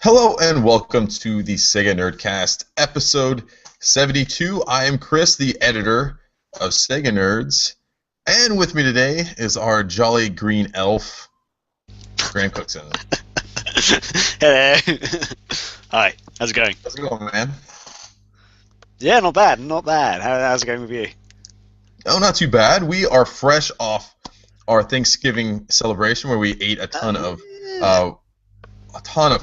Hello and welcome to the Sega Nerdcast, episode 72. I am Chris, the editor of Sega Nerds, and with me today is our jolly green elf, Graham Cookson. Hello. Hi. How's it going? How's it going, man? Yeah, not bad. Not bad. How's it going with you? Oh, not too bad. We are fresh off our Thanksgiving celebration where we ate a ton of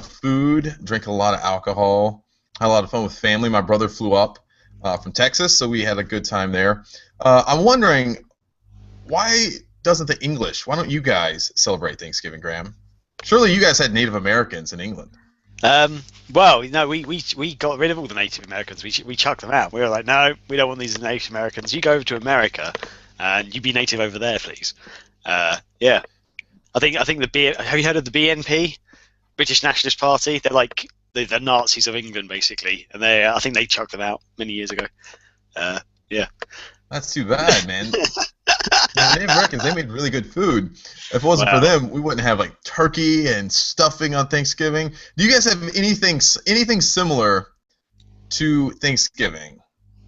food, drank a lot of alcohol, had a lot of fun with family. My brother flew up from Texas, so we had a good time there. I'm wondering, why why don't you guys celebrate Thanksgiving, Graham? Surely you guys had Native Americans in England. Well, no, we got rid of all the Native Americans. We chucked them out. We were like, no, we don't want these Native Americans. You go over to America, and you be native over there, please. Yeah. I think have you heard of the BNP? British Nationalist Party? They're like the Nazis of England, basically, and I think they chucked them out many years ago. Yeah. That's too bad, man. The Native Americans, they made really good food. If it wasn't for them, we wouldn't have like turkey and stuffing on Thanksgiving. Do you guys have anything similar to Thanksgiving?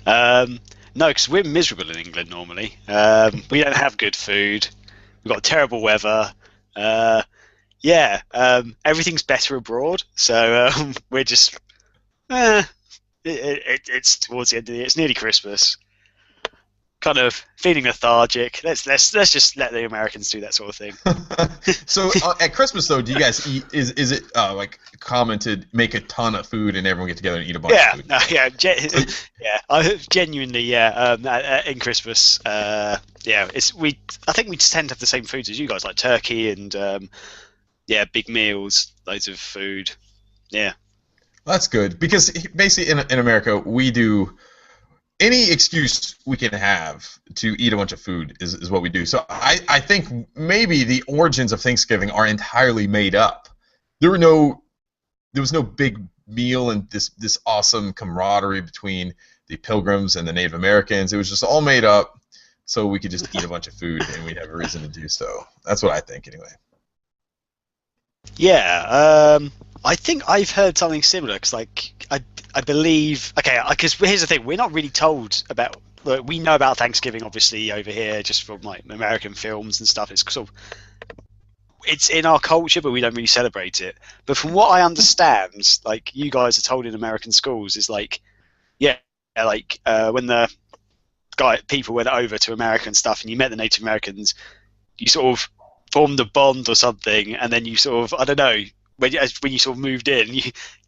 No, because we're miserable in England normally. We don't have good food. We've got terrible weather. Yeah, everything's better abroad. So we're just, it's towards the end of the year. It's nearly Christmas. Kind of feeling lethargic. Let's just let the Americans do that sort of thing. So at Christmas though, do you guys eat? Is it like common to make a ton of food and everyone get together and eat a bunch of food? Yeah. Genuinely, yeah. In Christmas, yeah, I think we tend to have the same foods as you guys, like turkey and big meals, loads of food. Yeah. That's good because basically in America we do. Any excuse we can have to eat a bunch of food is what we do. So I think maybe the origins of Thanksgiving are entirely made up. There was no big meal and this awesome camaraderie between the Pilgrims and the Native Americans. It was just all made up so we could just eat a bunch of food and we'd have a reason to do so. That's what I think anyway. Yeah, I think I've heard something similar because, like, I believe. Okay, because here's the thing: we're not really told about. We know about Thanksgiving, obviously, over here, just from like American films and stuff. It's sort of it's in our culture, but we don't really celebrate it. But from what I understand, like you guys are told in American schools, is like, yeah, like when the people went over to America and stuff, and you met the Native Americans, you sort of formed a bond or something, and then you sort of, I don't know, when you sort of moved in,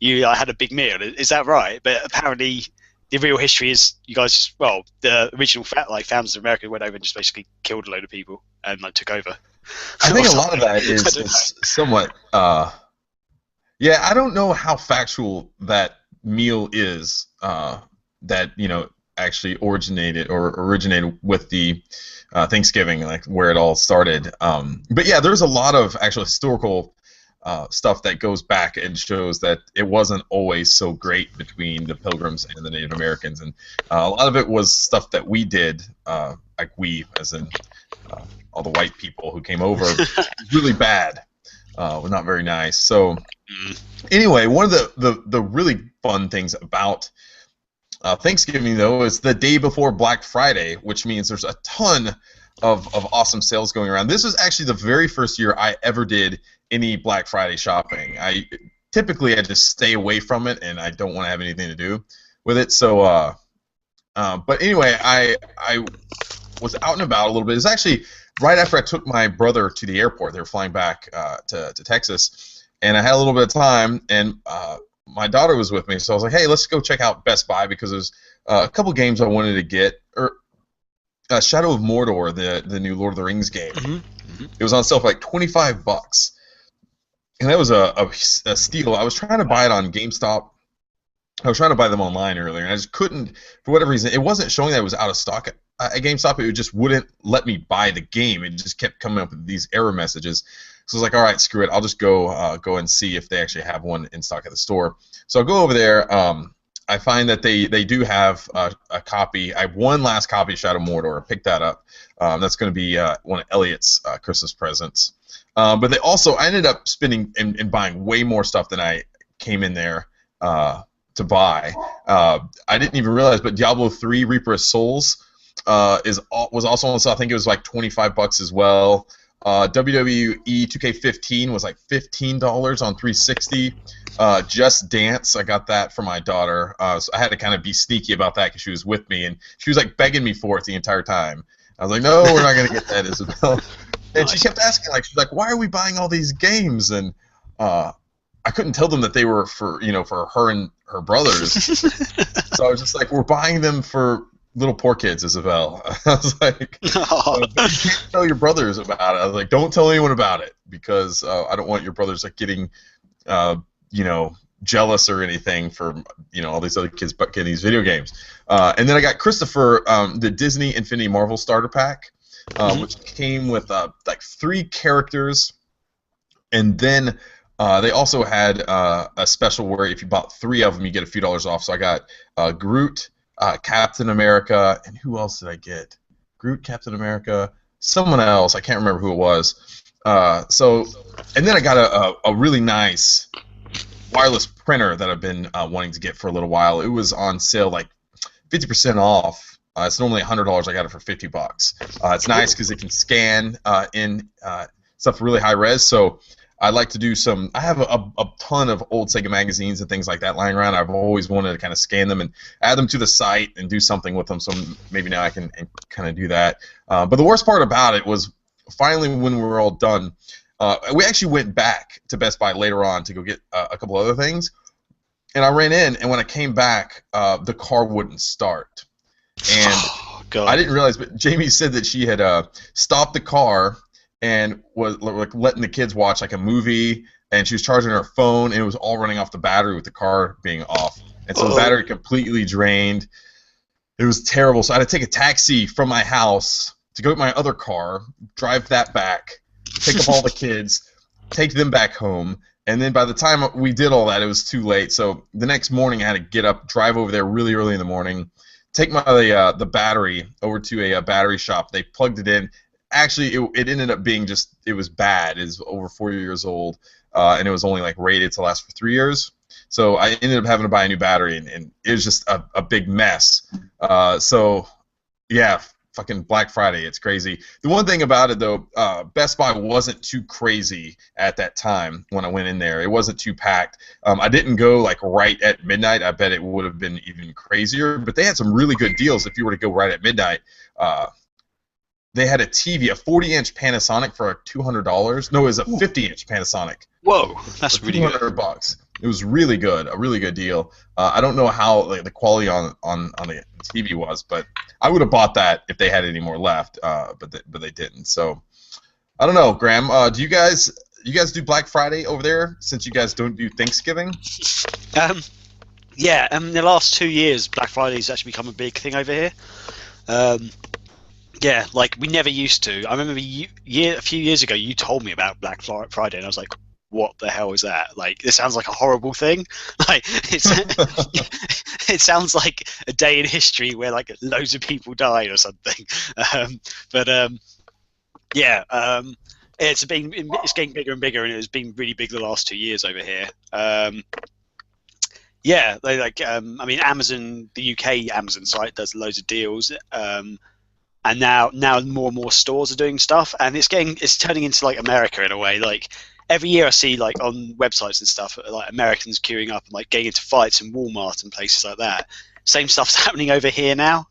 you had a big meal. Is that right? But apparently, the real history is you guys just, well, the original founders of America went over and just basically killed a load of people and like took over. I think a lot of that is somewhat. Yeah, I don't know how factual that meal is. That actually originated with the Thanksgiving, like where it all started. But yeah, there's a lot of actual historical stuff that goes back and shows that it wasn't always so great between the Pilgrims and the Native Americans, and a lot of it was stuff that we did, like we, as in all the white people who came over, was really bad, was not very nice. So anyway, one of the really fun things about Thanksgiving, though, is the day before Black Friday, which means there's a ton of awesome sales going around. This was actually the very first year I ever did any Black Friday shopping. Typically I just stay away from it, and I don't want to have anything to do with it. So, but anyway, I was out and about a little bit. It's actually right after I took my brother to the airport. They were flying back to Texas, and I had a little bit of time, and my daughter was with me, so I was like, hey, let's go check out Best Buy because there's a couple games I wanted to get. Shadow of Mordor, the new Lord of the Rings game. It was on sale for like $25, and that was a steal. I was trying to buy it on GameStop. I was trying to buy them online earlier, and I just couldn't, for whatever reason. It wasn't showing that it was out of stock at GameStop. It just wouldn't let me buy the game. It just kept coming up with these error messages. So I was like, all right, screw it. I'll just go and see if they actually have one in stock at the store. So I'll go over there. I find that they do have a copy. I have one last copy of Shadow of Mordor. I picked that up. That's going to be one of Elliot's Christmas presents. But I ended up spending and buying way more stuff than I came in there to buy. I didn't even realize, but Diablo 3 Reaper of Souls was also on sale. I think it was like $25 as well. WWE 2K15 was like $15 on 360. Just Dance, I got that for my daughter. So I had to kind of be sneaky about that because she was with me, and she was like begging me for it the entire time. I was like, no, we're not gonna get that, Isabel. And she kept asking, like, she's like, why are we buying all these games? And I couldn't tell them that they were for her and her brothers. So I was just like, we're buying them for little poor kids, Isabel. I was like, you can't tell your brothers about it. I was like, don't tell anyone about it because I don't want your brothers like getting, jealous or anything for all these other kids getting these video games. And then I got Christopher the Disney Infinity Marvel Starter Pack, which came with like 3 characters, and then they also had a special where if you bought 3 of them, you get a few dollars off. So I got Groot, Captain America, and who else did I get? Groot, Captain America, someone else. I can't remember who it was. And then I got a really nice wireless printer that I've been wanting to get for a little while. It was on sale, like 50% off. It's normally $100. I got it for $50. It's nice because it can scan in stuff really high res. So I like to do some. I have a ton of old Sega magazines and things like that lying around. I've always wanted to kind of scan them and add them to the site and do something with them. So maybe now I can kind of do that. But the worst part about it was finally when we were all done, we actually went back to Best Buy later on to go get a couple other things. And I ran in, and when I came back, the car wouldn't start. And I didn't realize, but Jamie said that she had stopped the car and was like letting the kids watch like a movie, and she was charging her phone, and it was all running off the battery with the car being off. And so the battery completely drained. It was terrible. So I had to take a taxi from my house to go get my other car, drive that back, pick up all the kids, take them back home. And then by the time we did all that, it was too late. So the next morning, I had to get up, drive over there really early in the morning, take the battery over to a battery shop. They plugged it in. Actually, it ended up being it was bad. It's over 4 years old, and it was only like rated to last for 3 years. So I ended up having to buy a new battery, and it was just a big mess. So yeah, fucking Black Friday, it's crazy. The one thing about it though, Best Buy wasn't too crazy at that time when I went in there. It wasn't too packed. I didn't go like right at midnight. I bet it would have been even crazier. But they had some really good deals if you were to go right at midnight. They had a TV, a 40-inch Panasonic for $200. No, it was a 50-inch Panasonic. Whoa, that's really good. $200. It was really good, a really good deal. I don't know how the quality on the TV was, but I would have bought that if they had any more left. But they didn't. So I don't know, Graham. Do you guys do Black Friday over there since you guys don't do Thanksgiving? Yeah. In the last 2 years, Black Friday's actually become a big thing over here. Yeah, like we never used to. I remember a few years ago you told me about Black Friday, and I was like, "What the hell is that? Like, this sounds like a horrible thing. Like, it sounds like a day in history where like loads of people died or something." It's getting bigger and bigger, and it's been really big the last 2 years over here. Yeah, I mean, Amazon, the UK Amazon site does loads of deals. And now more and more stores are doing stuff, and it's turning into like America in a way. Like every year I see like on websites and stuff like Americans queuing up and like getting into fights in Walmart and places like that. Same stuff's happening over here now.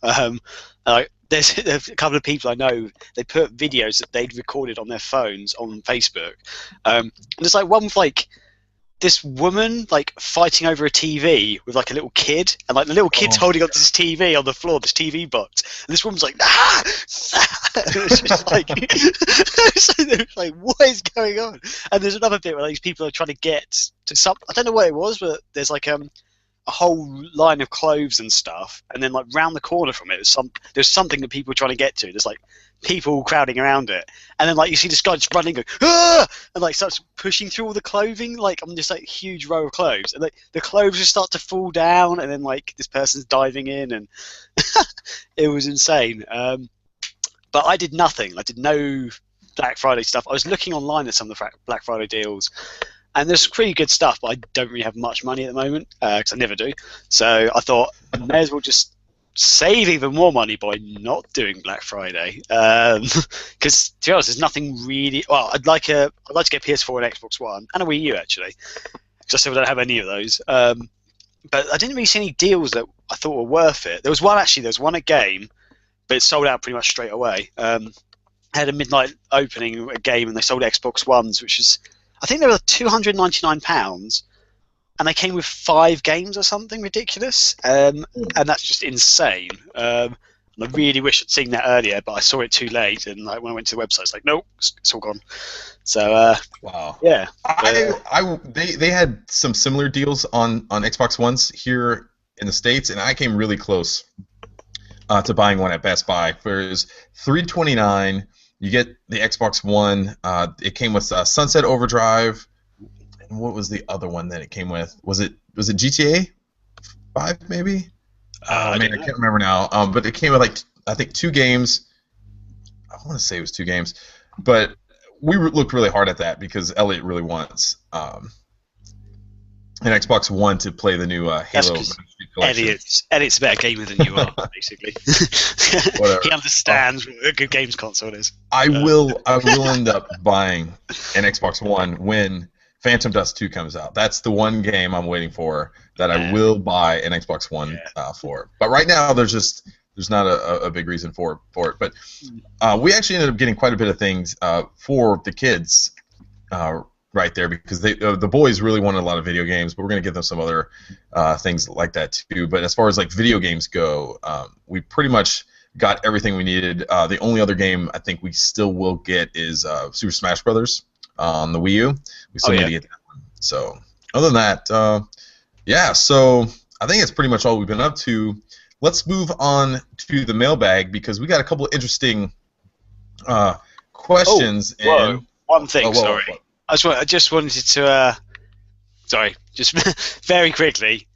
There's a couple of people I know, they put videos that they'd recorded on their phones on Facebook, and there's like one with like this woman like fighting over a TV with like a little kid, and like the little kid's holding up this TV on the floor, this TV box, and this woman's like, ah! It's just like, so like, what is going on? And there's another bit where these people are trying to get to some, I don't know what it was, but there's like a whole line of clothes and stuff, and then like round the corner from it there's something that people are trying to get to. There's like people crowding around it, and then like you see this guy just running, going, ah! And like starts pushing through all the clothing like on this like huge row of clothes, and like the clothes just start to fall down, and then like this person's diving in, and it was insane. But I did nothing. I did no Black Friday stuff. I was looking online at some of the Black Friday deals, and there's pretty good stuff, but I don't really have much money at the moment because I never do. So I thought I may as well just save even more money by not doing Black Friday. Because to be honest, there's nothing really. Well, I'd like to get PS4 and Xbox One and a Wii U actually. Just so I don't have any of those. But I didn't really see any deals that I thought were worth it. There was one at Game, but it sold out pretty much straight away. Had a midnight opening a game, and they sold Xbox Ones, which is, I think they were £299, and they came with 5 games or something ridiculous, and that's just insane. And I really wish I'd seen that earlier, but I saw it too late, and like when I went to the website, it's like, nope, it's all gone. So wow, yeah. They had some similar deals on Xbox Ones here in the States, and I came really close to buying one at Best Buy. For it was $329. You get the Xbox One. It came with Sunset Overdrive, and what was the other one that it came with? Was it GTA 5 maybe? I can't remember now. But it came with like I think 2 games. I want to say it was 2 games, but we looked really hard at that because Elliot really wants an Xbox One to play the new Halo. Elliot's a better gamer than you are, basically. He understands what a good games console is. I will end up buying an Xbox One when Phantom Dust 2 comes out. That's the one game I'm waiting for that I will buy an Xbox One for. But right now, there's not a big reason for it. But we actually ended up getting quite a bit of things for the kids right there because the boys really wanted a lot of video games, but we're going to give them some other things like that too. But as far as like video games go, we pretty much got everything we needed. The only other game I think we still will get is Super Smash Brothers on the Wii U. We still need to get that one. So other than that, so I think it's pretty much all we've been up to. Let's move on to the mailbag because we got a couple of interesting questions. One thing, sorry. I just wanted to, just very quickly,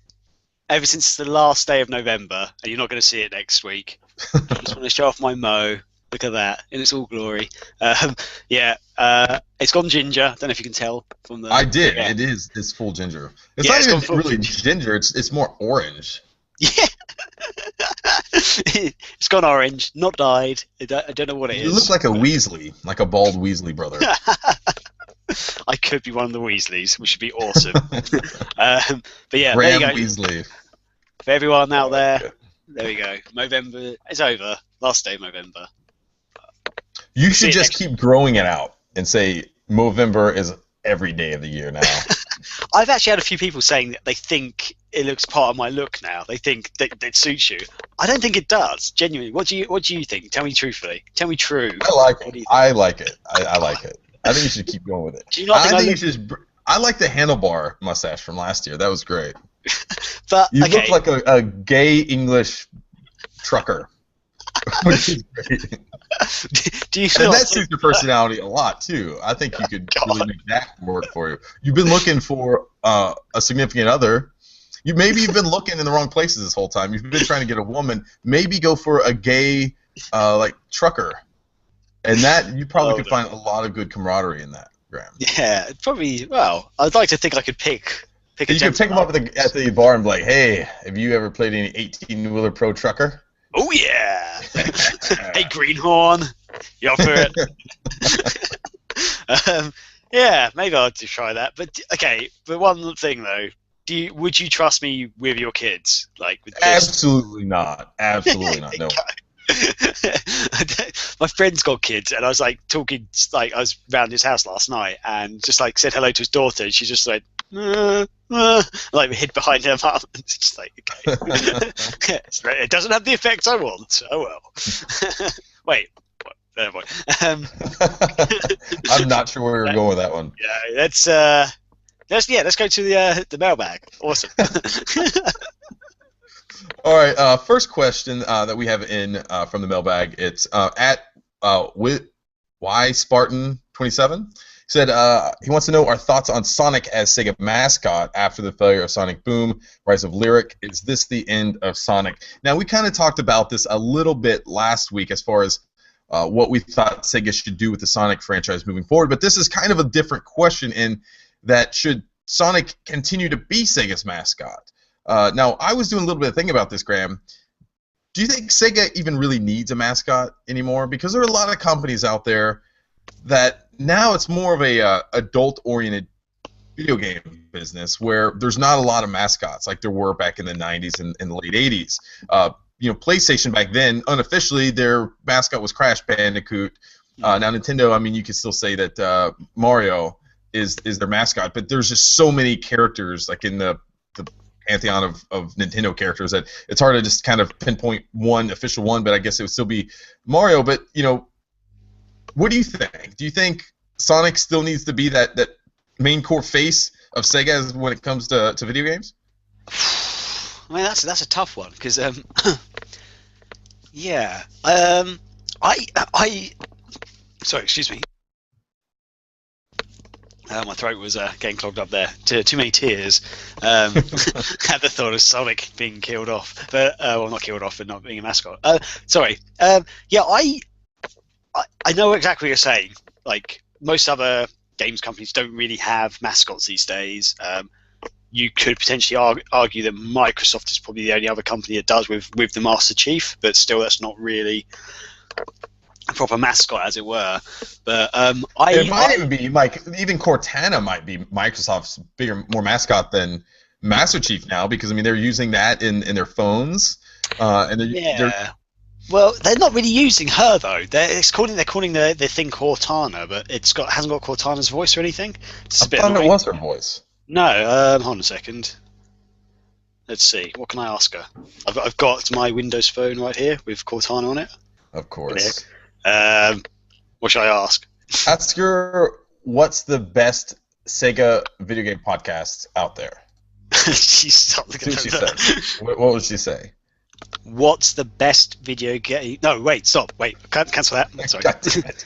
ever since the last day of November, and you're not going to see it next week, I just want to show off my Mo. Look at that, in its all glory. It's gone ginger. I don't know if you can tell from the... I did. Yeah. It's full ginger. It's not even really ginger. It's more orange. Yeah. It's gone orange, not dyed. I don't know what it is. You look like a Weasley, like a bald Weasley brother. I could be one of the Weasleys, which would be awesome. But yeah, Graham there you go. Weasley. For everyone out there, there we go. November is over. Last day of November. You should just keep growing it out and say Movember is every day of the year now. I've actually had a few people saying that they think it looks part of my look now. They think that it suits you. I don't think it does. Genuinely, what do you think? Tell me truthfully. Tell me true. I like it. I like it. I like it. I think you should keep going with it. Do you not think I like the handlebar mustache from last year. That was great. But you look like a gay English trucker, which is great. And that suits your personality a lot too. I think you could really make that work for you. You've been looking for a significant other. You've been looking in the wrong places this whole time. You've been trying to get a woman. Maybe go for a gay like trucker, and that you probably could find a lot of good camaraderie in that, Graham. Yeah, probably. Well, I'd like to think I could pick. You could pick him up at the bar and be like, "Hey, have you ever played any 18-wheeler pro trucker?" Oh yeah. Hey, Greenhorn, you up for it? Yeah, maybe I'll just try that. But okay, but one thing though, would you trust me with your kids? Like with this? Absolutely not. Absolutely not. No. My friend's got kids, and I was like talking, like I was around his house last night, and just like said hello to his daughter, and she's just like, like hid behind her mum. It's just like, okay, it doesn't have the effect I want. Oh well. Wait, what? Never mind. I'm not sure where you're going with that one. Yeah, let's go to the mailbag. Awesome. All right, first question that we have in from the mailbag. It's at Y Spartan 27. Said he wants to know our thoughts on Sonic as Sega mascot after the failure of Sonic Boom, Rise of Lyric. Is this the end of Sonic? Now, we kind of talked about this a little bit last week as far as what we thought Sega should do with the Sonic franchise moving forward, but this is kind of a different question, and that should Sonic continue to be Sega's mascot? Now, I was doing a little bit of thinking about this, Graham. Do you think Sega even really needs a mascot anymore? Because there are a lot of companies out there that now it's more of a adult-oriented video game business where there's not a lot of mascots like there were back in the 90s and the late 80s. PlayStation back then, unofficially, their mascot was Crash Bandicoot. Now Nintendo, I mean, you could still say that Mario is their mascot, but there's just so many characters like in the pantheon of Nintendo characters that it's hard to just kind of pinpoint one official one, but I guess it would still be Mario. But what do you think? Do you think Sonic still needs to be that main core face of Sega when it comes to video games? I mean, that's a tough one because yeah, sorry, excuse me. My throat was getting clogged up there. Too many tears at the thought of Sonic being killed off, but well, not killed off, but not being a mascot. Sorry. Yeah, I know exactly what you're saying. Like most other games companies don't really have mascots these days. You could potentially argue that Microsoft is probably the only other company that does with the Master Chief, but still, that's not really a proper mascot, as it were. But it might even be like even Cortana might be Microsoft's more mascot than Master Chief now, because I mean they're using that in their phones, and they're well, they're not really using her though. They're calling the thing Cortana, but hasn't got Cortana's voice or anything. It's a bit thought annoying. it was her voice. No, hold on a second. Let's see. What can I ask her? I've got my Windows phone right here with Cortana on it. Of course. What should I ask? Ask her what's the best Sega video game podcast out there. She's not looking at that. What would she say? What's the best video game? No, wait, stop. Wait, cancel that. Sorry. God damn it.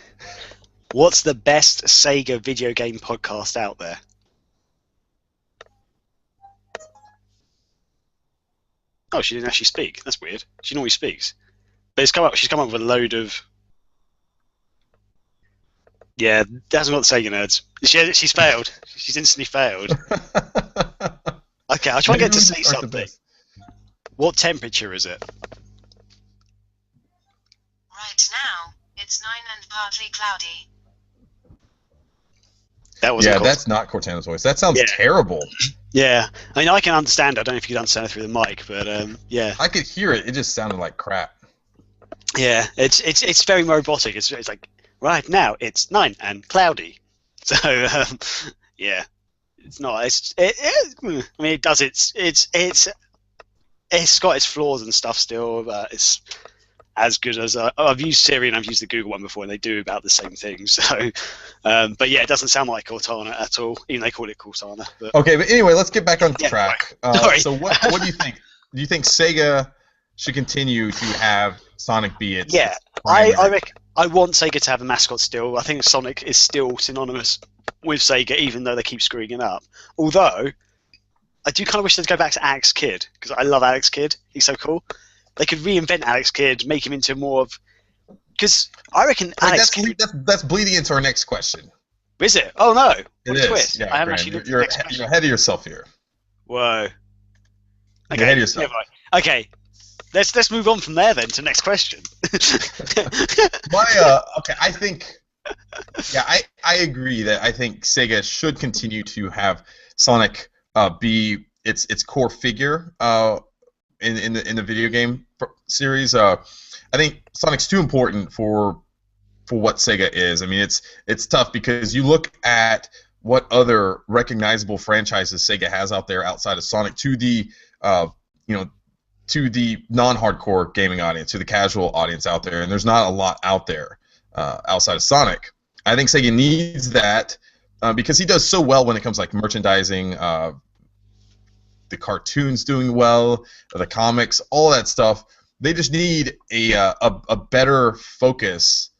What's the best Sega video game podcast out there? Oh, she didn't actually speak. That's weird. She normally speaks. But she's come up with a load of... Yeah, hasn't got the Sega nerds. She's failed. She's instantly failed. Okay, I'll try and get to say something. What temperature is it? Right now, it's 9 and partly cloudy. That's not Cortana's voice. That sounds terrible. Yeah, I mean, I can understand. I don't know if you can understand it through the mic, but yeah. I could hear it. It just sounded like crap. Yeah, it's very robotic. It's like right now it's 9 and cloudy. So yeah, it's not. I mean, it does. It's got its flaws and stuff still, but it's as good as I've used Siri and I've used the Google one before, and they do about the same thing. So, but yeah, it doesn't sound like Cortana at all. Even they call it Cortana. But... Okay, but anyway, let's get back on track. Right. So, what do you think? Do you think Sega should continue to have Sonic be its? Yeah, I reckon. I want Sega to have a mascot still. I think Sonic is still synonymous with Sega, even though they keep screwing it up. Although, I do kind of wish they'd go back to Alex Kidd, because I love Alex Kidd. He's so cool. They could reinvent Alex Kidd, make him into more of... Because I reckon Alex Kidd... That's bleeding into our next question. Is it? Oh, no. What a twist. Yeah, I haven't actually looked at the next question. You're ahead of yourself here. Whoa. Okay. You're ahead of yourself. Okay. Let's move on from there then to the next question. Okay, I think... Yeah, I agree that I think Sega should continue to have Sonic be its core figure in the video game series. I think Sonic's too important for what Sega is. I mean, it's tough because you look at what other recognizable franchises Sega has out there outside of Sonic to the to the non-hardcore gaming audience, to the casual audience out there, and there's not a lot out there outside of Sonic. I think Sega needs that because he does so well when it comes to like merchandising, the cartoons doing well, the comics, all that stuff. They just need a better focus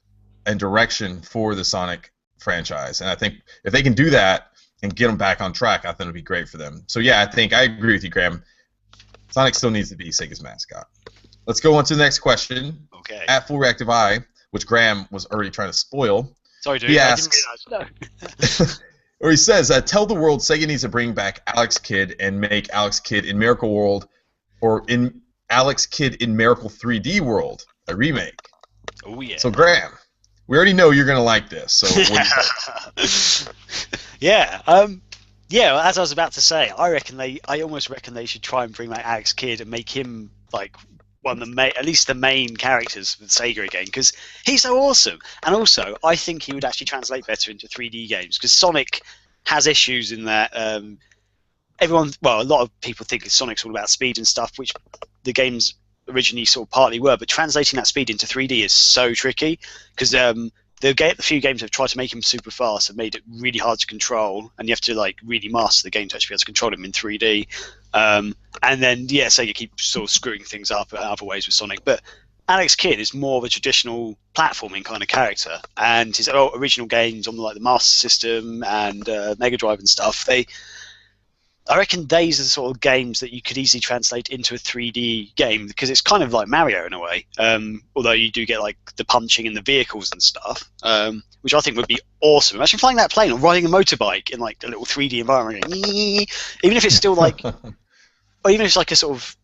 and direction for the Sonic franchise, and I think if they can do that and get them back on track, I think it'll be great for them. So yeah, I agree with you, Graham. Sonic still needs to be Sega's mascot. Let's go on to the next question. Okay. At Full Reactive Eye, which Graham was already trying to spoil. Sorry, dude. He asks, I didn't realize. No. or he says, tell the world Sega needs to bring back Alex Kidd and make Alex Kidd in Miracle World, or in Alex Kidd in Miracle 3D World, a remake. Oh yeah. So Graham, we already know you're gonna like this. So what do you think? Yeah. Yeah. As I was about to say, I almost reckon they should try and bring back Alex Kidd and make him like one of the at least the main characters of Sega again, because he's so awesome. And also, I think he would actually translate better into 3D games, because Sonic has issues in that. A lot of people think Sonic's all about speed and stuff, which the games originally sort of partly were, but translating that speed into 3D is so tricky, because the few games have tried to make him super fast have made it really hard to control, and you have to like really master the game to actually be able to control him in 3D. And then Sega keeps sort of screwing things up in other ways with Sonic, but Alex Kidd is more of a traditional platforming kind of character, and his original games on like the Master System and Mega Drive and stuff, I reckon these are the sort of games that you could easily translate into a 3D game, because it's kind of like Mario in a way, although you do get like the punching and the vehicles and stuff, which I think would be awesome. Imagine flying that plane or riding a motorbike in like a little 3D environment, going, even if it's still like, or even if it's like a sort of,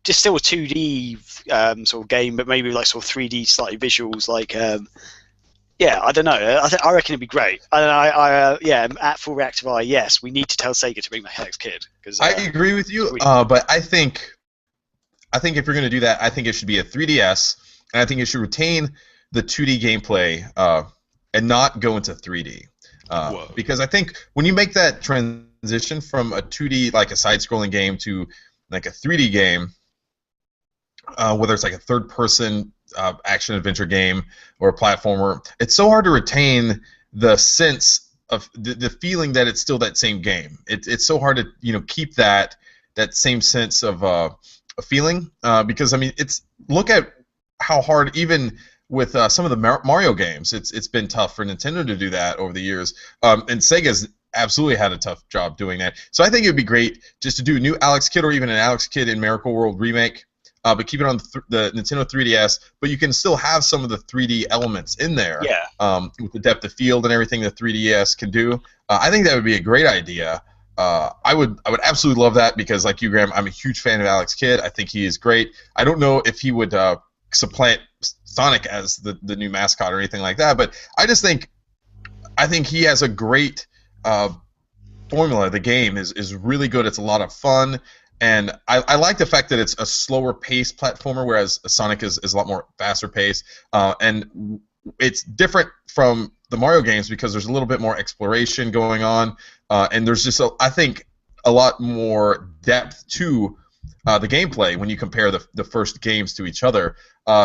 just still a 2D sort of game, but maybe like sort of 3D slightly visuals, like I don't know. I reckon it'd be great. At Full Reactive Eye, yes, we need to tell Sega to bring back Alex Kidd. I agree with you, but I think if you're going to do that, I think it should be a 3DS, and I think it should retain the 2D gameplay and not go into 3D. Because I think when you make that transition from a 2D, like a side-scrolling game, to like a 3D game, whether it's like a third-person action-adventure game or a platformer, it's so hard to retain the sense of the feeling that it's still that same game. It's so hard to keep that same sense of a feeling, because I mean, look at how hard, even with some of the Mario games, it's been tough for Nintendo to do that over the years, and Sega's absolutely had a tough job doing that. So I think it would be great just to do a new Alex Kidd, or even an Alex Kidd in Miracle World remake, but keep it on the Nintendo 3DS, but you can still have some of the 3D elements in there, with the depth of field and everything the 3DS can do. I think that would be a great idea. I would absolutely love that, because like you, Graham, I'm a huge fan of Alex Kidd. I think he is great. I don't know if he would supplant Sonic as the new mascot or anything like that, but I think he has a great formula. The game is really good. It's a lot of fun. And I like the fact that it's a slower pace platformer, whereas Sonic is a lot more faster pace. And it's different from the Mario games because there's a little bit more exploration going on. And there's just, I think, a lot more depth to the gameplay when you compare the first games to each other.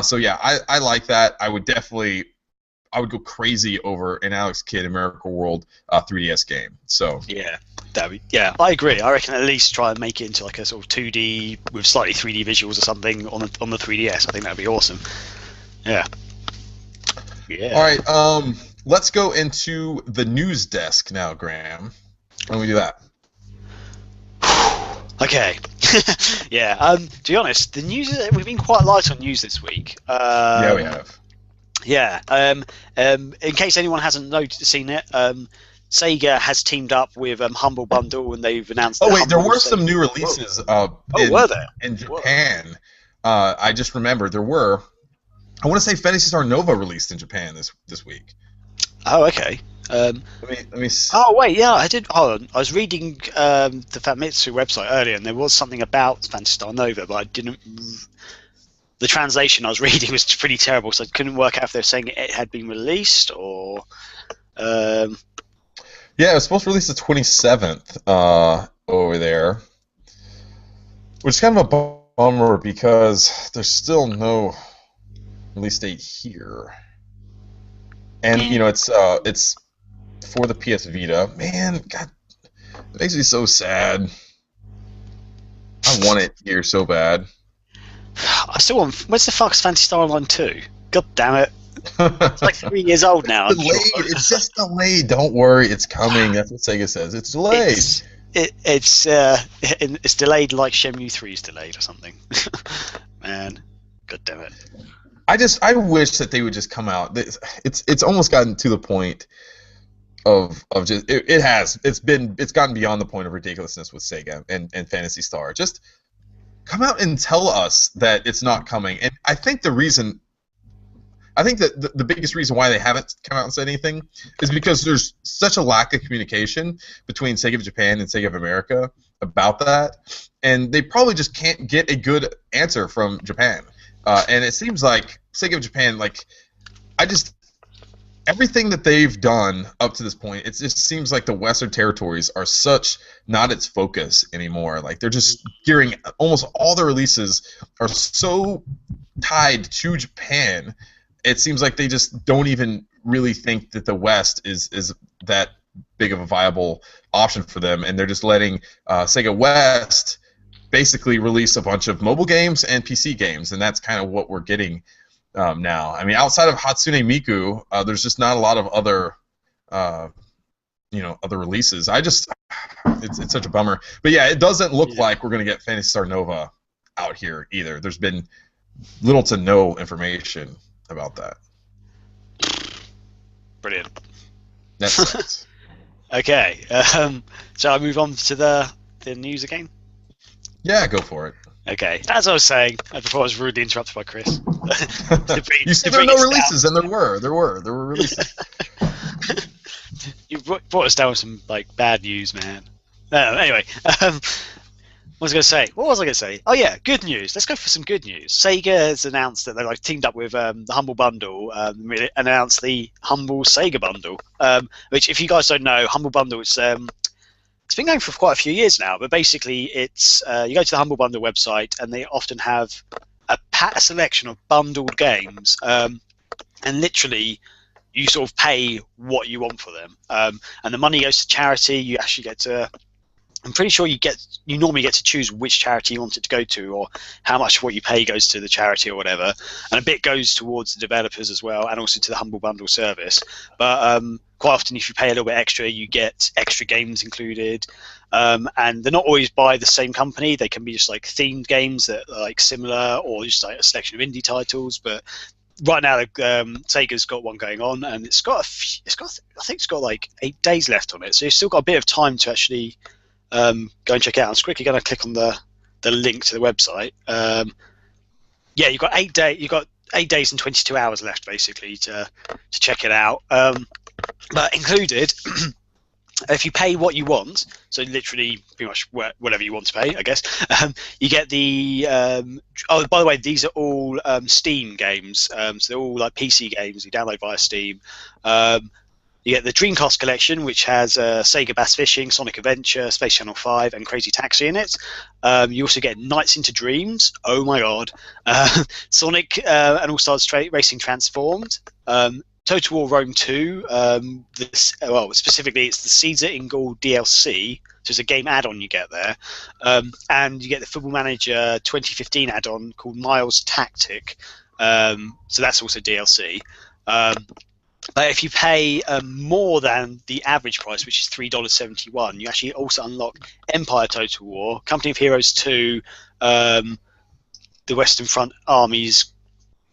So yeah, I like that. I would go crazy over an Alex Kidd in Miracle World 3DS game. So yeah, I agree. I reckon at least try and make it into like a sort of 2D with slightly 3D visuals or something on the 3DS. I think that'd be awesome. Yeah. All right. Let's go into the news desk now, Graham. Why don't we do that? Okay. Yeah. To be honest, the news we've been quite light on news this week. Yeah, we have. Yeah. In case anyone hasn't seen it, Sega has teamed up with Humble Bundle, and they've announced. Oh wait, there were some new releases. Were there in Japan? I just remembered there were. I want to say Phantasy Star Nova released in Japan this week. Oh, okay. Let me. Oh wait, yeah, I did. Hold on, I was reading the Famitsu website earlier, and there was something about Phantasy Star Nova, but I didn't. The translation I was reading was pretty terrible, so I couldn't work out if they're saying it had been released or. Yeah, it was supposed to release the 27th over there, which is kind of a bummer because there's still no release date here, and it's for the PS Vita. Man, God, it makes me so sad. I want it here so bad. I still want. Where's the fuck's Phantasy Star Online 2? God damn it! It's like 3 years old now. Delayed. It's just delayed. Don't worry, it's coming. That's what Sega says. It's delayed. It's delayed like Shenmue 3 is delayed or something. Man, god damn it. I wish that they would just come out. It's almost gotten to the point of just it's gotten beyond the point of ridiculousness with Sega and Phantasy Star. Just come out and tell us that it's not coming. And I think the biggest reason why they haven't come out and said anything is because there's such a lack of communication between Sega of Japan and Sega of America about that, and they probably just can't get a good answer from Japan. And it seems like Sega of Japan, everything that they've done up to this point, it just seems like the Western territories are such not its focus anymore. Like they're just gearing, almost all the releases are so tied to Japan. It seems like they just don't even really think that the West is that big of a viable option for them, and they're just letting Sega West basically release a bunch of mobile games and PC games, and that's kind of what we're getting now. I mean, outside of Hatsune Miku, there's just not a lot of other, other releases. It's such a bummer. But yeah, it doesn't look like we're going to get Phantasy Star Nova out here either. There's been little to no information about that. Brilliant. That sucks. Okay, shall I move on to the news again? Yeah, go for it. Okay, as I was saying before I was rudely interrupted by Chris. You said there were no releases, and there were releases. You brought us down with some bad news, man. Anyway, what was I going to say? Oh yeah, good news. Let's go for some good news. Sega has announced that they've teamed up with the Humble Bundle, announced the Humble Sega Bundle, which, if you guys don't know, Humble Bundle it's been going for quite a few years now. But basically, it's you go to the Humble Bundle website, and they often have a selection of bundled games, and literally you sort of pay what you want for them, and the money goes to charity. You actually get to. I'm pretty sure you normally get to choose which charity you want it to go to, or how much of what you pay goes to the charity or whatever, and a bit goes towards the developers as well, and also to the Humble Bundle service. But quite often, if you pay a little bit extra, you get extra games included, and they're not always by the same company. They can be just themed games that are similar, or just a selection of indie titles. But right now, Sega's got one going on, and I think it's got 8 days left on it, so you've still got a bit of time to actually go and check it out. I'm just quickly going to click on the link to the website. Yeah, you've got 8 days and 22 hours left, basically, to check it out. But included, if you pay what you want, so literally pretty much whatever you want to pay, I guess, you get the. Oh, by the way, these are all Steam games, so they're all PC games you download via Steam. You get the Dreamcast collection, which has Sega Bass Fishing, Sonic Adventure, Space Channel 5, and Crazy Taxi in it. You also get Nights into Dreams. Oh my god. Sonic and All-Stars Racing Transformed. Total War Rome 2. Specifically, it's the Caesar Ingall DLC. So it's a game add-on you get there. And you get the Football Manager 2015 add-on called Miles Tactic. So that's also DLC. But if you pay more than the average price, which is $3.71, you actually also unlock Empire Total War, Company of Heroes 2, the Western Front Armies,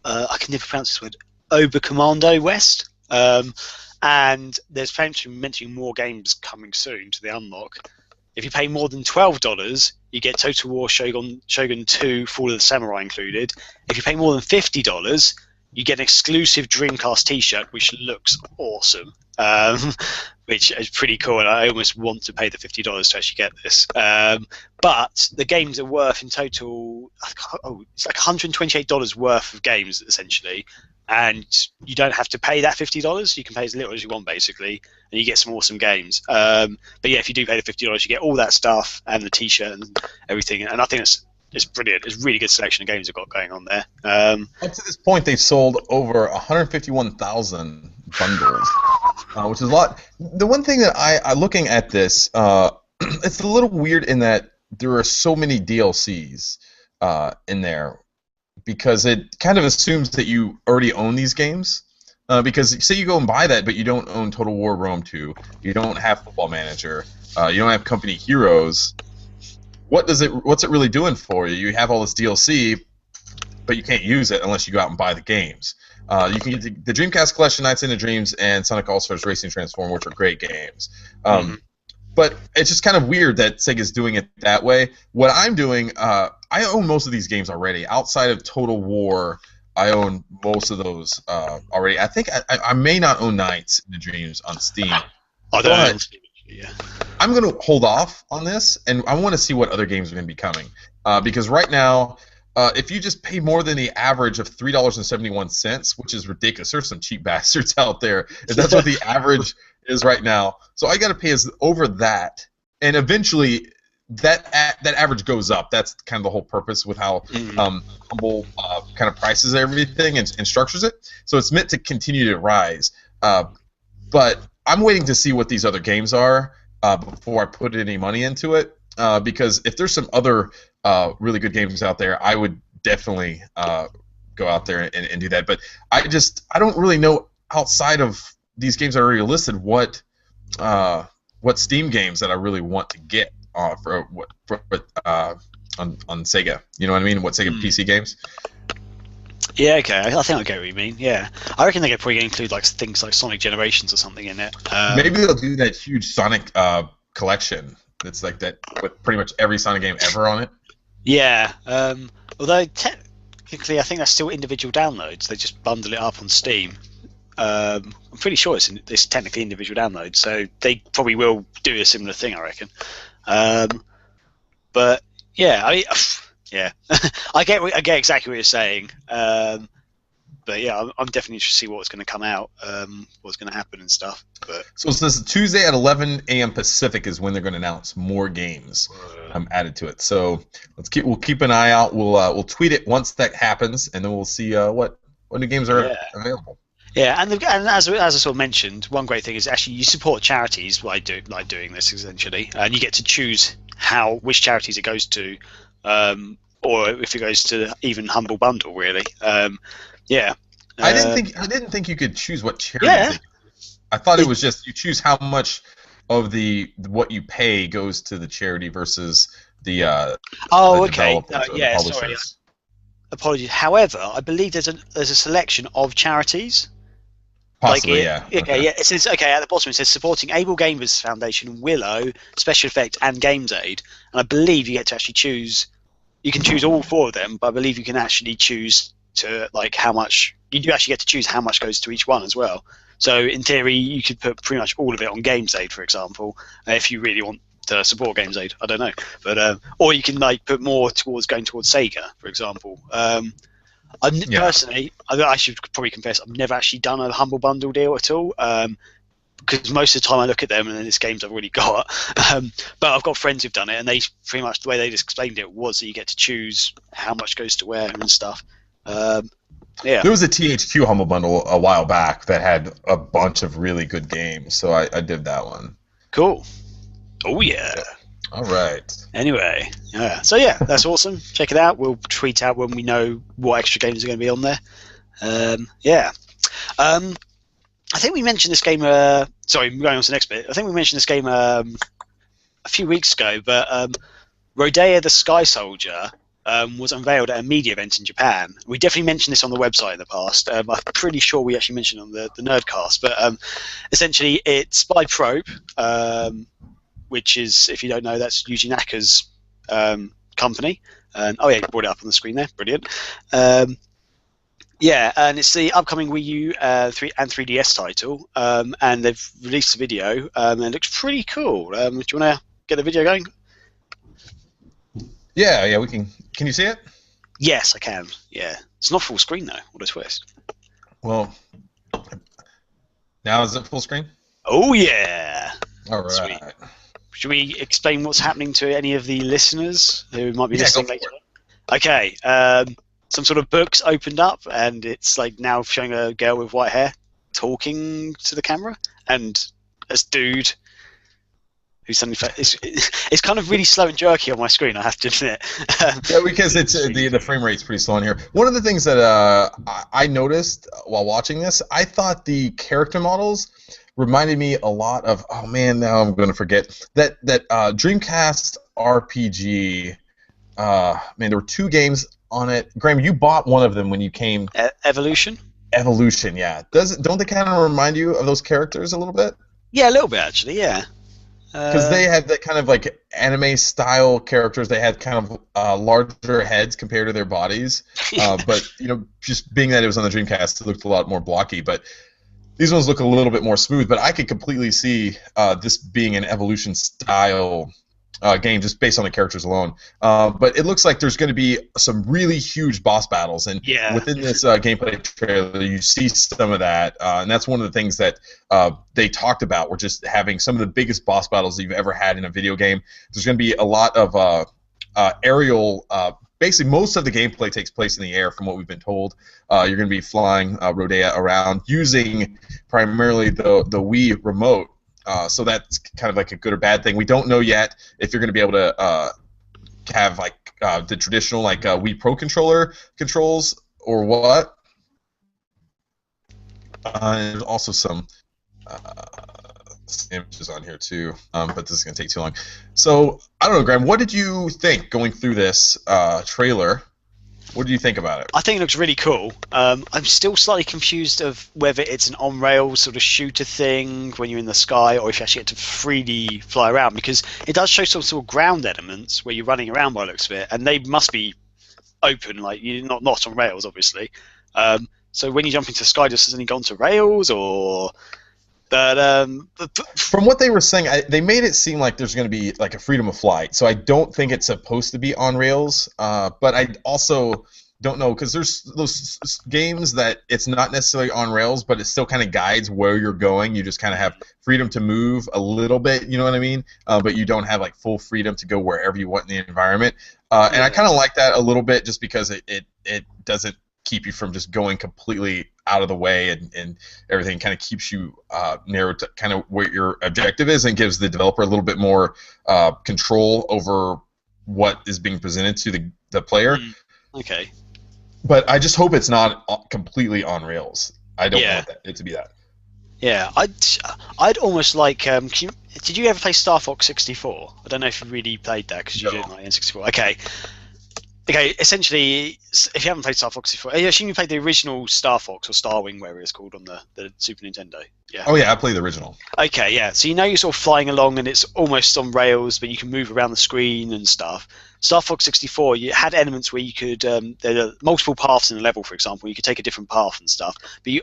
I can never pronounce this word, Oberkommando West, and there's mentioning more games coming soon to the unlock. If you pay more than $12, you get Total War Shogun 2, Fall of the Samurai included. If you pay more than $50, you get an exclusive Dreamcast T-shirt, which looks awesome, which is pretty cool, and I almost want to pay the $50 to actually get this. But the games are worth in total, it's $128 worth of games, essentially, and you don't have to pay that $50. You can pay as little as you want, basically, and you get some awesome games. But yeah, if you do pay the $50, you get all that stuff and the T-shirt and everything, and I think it's brilliant. It's a really good selection of games they've got going on there. Up to this point, they've sold over 151,000 bundles, which is a lot. The one thing that I looking at this, it's a little weird in that there are so many DLCs in there, because it kind of assumes that you already own these games. Because say you go and buy that, but you don't own Total War Rome 2, you don't have Football Manager, you don't have Company Heroes. What's it really doing for you? You have all this DLC, but you can't use it unless you go out and buy the games. You can get the Dreamcast Collection, Nights into Dreams, and Sonic All-Stars Racing Transform, which are great games. But it's just kind of weird that Sega's doing it that way. What I'm doing, I own most of these games already. Outside of Total War, I own most of those already. I think I may not own Nights into Dreams on Steam. Yeah. I'm going to hold off on this, and I want to see what other games are going to be coming. Because right now, if you just pay more than the average of $3.71, which is ridiculous, there's some cheap bastards out there. If that's what the average is right now, so I got to pay over that, and eventually that average goes up. That's kind of the whole purpose with how Humble kind of prices everything and structures it. So it's meant to continue to rise. But I'm waiting to see what these other games are before I put any money into it. Because if there's some other really good games out there, I would definitely go out there and do that. But I don't really know outside of these games that are already listed what Steam games that I really want to get on Sega. You know what I mean? What Sega PC games? Yeah, okay. I think I get what you mean. Yeah, I reckon they're probably going to include like things like Sonic Generations or something in it. Maybe they'll do that huge Sonic collection. That's like that with pretty much every Sonic game ever on it. Yeah. Although technically, I think that's still individual downloads. They just bundle it up on Steam. I'm pretty sure it's technically individual downloads, so they probably will do a similar thing, I reckon. But yeah, yeah, I get exactly what you're saying. But yeah, I'm definitely interested to see what's going to come out, what's going to happen and stuff. But so it says Tuesday at 11 a.m. Pacific is when they're going to announce more games added to it. So we'll keep an eye out. We'll tweet it once that happens, and then we'll see what new games are available. Yeah, and as I sort of mentioned, one great thing is actually you support charities by doing this essentially, and you get to choose which charities it goes to, or if it goes to even Humble Bundle, really. Yeah. I didn't think you could choose what charities. Yeah. I thought it was just you choose how much of what you pay goes to the charity versus the okay. Yeah, sorry. Apologies. However, I believe there's a selection of charities. Possibly, yeah. Okay, yeah. It says at the bottom it says supporting Able Gamers Foundation, Willow, Special Effect, and Games Aid, and I believe you get to actually choose. You can choose all four of them, but I believe you can actually choose to how much. You do actually get to choose how much goes to each one as well. So in theory, you could put pretty much all of it on Games Aid, for example, if you really want to support Games Aid. I don't know, but or you can put more towards going towards Sega, for example. Personally, I should probably confess, I've never actually done a Humble Bundle deal at all, because most of the time I look at them and then it's games I've already got. But I've got friends who've done it, and they pretty much the way they just explained it was that you get to choose how much goes to where and stuff. Yeah. There was a THQ Humble Bundle a while back that had a bunch of really good games, so I did that one. Cool. Oh yeah. All right. Anyway, yeah. So yeah, that's awesome. Check it out. We'll tweet out when we know what extra games are going to be on there. Yeah. I think we mentioned this game. Sorry, going on to the next bit. I think we mentioned this game a few weeks ago, but Rodea the Sky Soldier was unveiled at a media event in Japan. We definitely mentioned this on the website in the past. I'm pretty sure we actually mentioned it on the Nerdcast, but essentially it's by Probe. Which is, if you don't know, that's Yuji Naka's company. Oh yeah, you brought it up on the screen there. Brilliant. Yeah, and it's the upcoming Wii U and 3DS title, and they've released a video, and it looks pretty cool. Do you want to get the video going? Yeah, we can. Can you see it? Yes, I can. Yeah, it's not full screen though. What a twist. Well, now is it full screen? Oh yeah. All right. Sweet. Should we explain what's happening to any of the listeners who might be listening later? Okay. Some sort of books opened up, and it's now showing a girl with white hair talking to the camera, and this dude who suddenly it's kind of really slow and jerky on my screen, I have to admit. Yeah, because it's the frame rate's pretty slow in here. One of the things that I noticed while watching this, I thought the character models reminded me a lot of, oh man, now I'm going to forget, that Dreamcast RPG, man, there were two games on it. Graham, you bought one of them when you came. Evolution? Evolution, yeah. Don't they kind of remind you of those characters a little bit? Yeah, a little bit actually. Yeah. Because they had that kind of like anime style characters. They had kind of larger heads compared to their bodies. But just being that it was on the Dreamcast, it looked a lot more blocky. But these ones look a little bit more smooth. But I could completely see this being an Evolution style game just based on the characters alone. But it looks like there's going to be some really huge boss battles, and within this gameplay trailer, you see some of that, and that's one of the things that they talked about. Were just having some of the biggest boss battles you've ever had in a video game. There's going to be a lot of aerial. Basically, most of the gameplay takes place in the air, from what we've been told. You're going to be flying Rodea around using primarily the Wii remote. So that's kind of like a good or bad thing. We don't know yet if you're going to be able to have like the traditional like Wii Pro controller controls or what. There's also some images on here too, but this is going to take too long. So I don't know, Graham. What did you think going through this trailer? What do you think about it? I think it looks really cool. I'm still slightly confused of whether it's an on-rails sort of shooter thing when you're in the sky, or if you actually get to freely fly around, because it does show some sort of ground elements where you're running around by the looks of it, and they must be open, like you're not on rails, obviously. So when you jump into the sky, does it go onto rails, or? But from what they were saying, they made it seem like there's going to be like a freedom of flight. So I don't think it's supposed to be on rails. But I also don't know, because there's those games that it's not necessarily on rails, but it still kind of guides where you're going. You just kind of have freedom to move a little bit. You know what I mean? But you don't have like full freedom to go wherever you want in the environment. And I kind of like that a little bit, just because it doesn't keep you from just going completely out of the way, and everything kind of keeps you narrowed to kind of where your objective is, and gives the developer a little bit more control over what is being presented to the player. Okay. But I just hope it's not completely on rails. I don't want it to be that. Yeah, I'd almost like. Did you ever play Star Fox 64? I don't know if you really played that, because you didn't like N64. Okay, essentially, if you haven't played Star Fox before, I assume you played the original Star Fox or Star Wing, whatever it's called, on the Super Nintendo. Yeah. Oh yeah, I played the original. Okay, yeah. So you're sort of flying along, and it's almost on rails, but you can move around the screen and stuff. Star Fox 64, you had elements where you could, there are multiple paths in a level, for example. You could take a different path and stuff, but you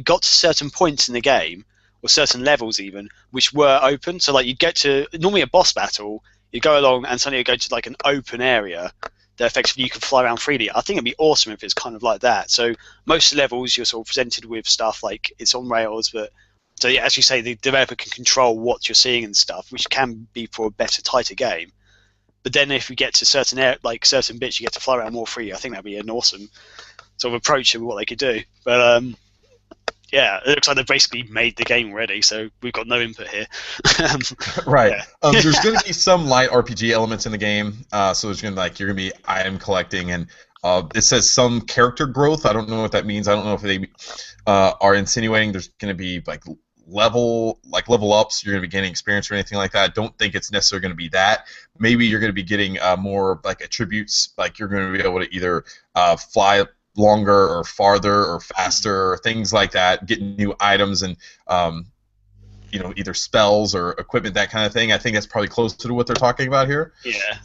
got to certain points in the game, or certain levels even, which were open. So like you'd get to, normally a boss battle, you go along and suddenly you go to like an open area that effectively you can fly around freely. I think it'd be awesome if it's kind of like that. So most levels you're sort of presented with stuff like it's on rails, but so yeah, as you say, the developer can control what you're seeing and stuff, which can be for a better, tighter game. But then if we get to certain bits, you get to fly around more freely. I think that'd be an awesome sort of approach to what they could do. But yeah, it looks like they've basically made the game already, so we've got no input here. Right. Yeah. There's going to be some light RPG elements in the game, so there's going to you're going to be item collecting, and it says some character growth. I don't know what that means. I don't know if they are insinuating there's going to be level ups. You're going to be gaining experience or anything like that. I don't think it's necessarily going to be that. Maybe you're going to be getting more attributes. Like you're going to be able to either fly longer or farther or faster or things like that, getting new items and either spells or equipment, that kind of thing. I think that's probably closer to what they're talking about here. Yeah.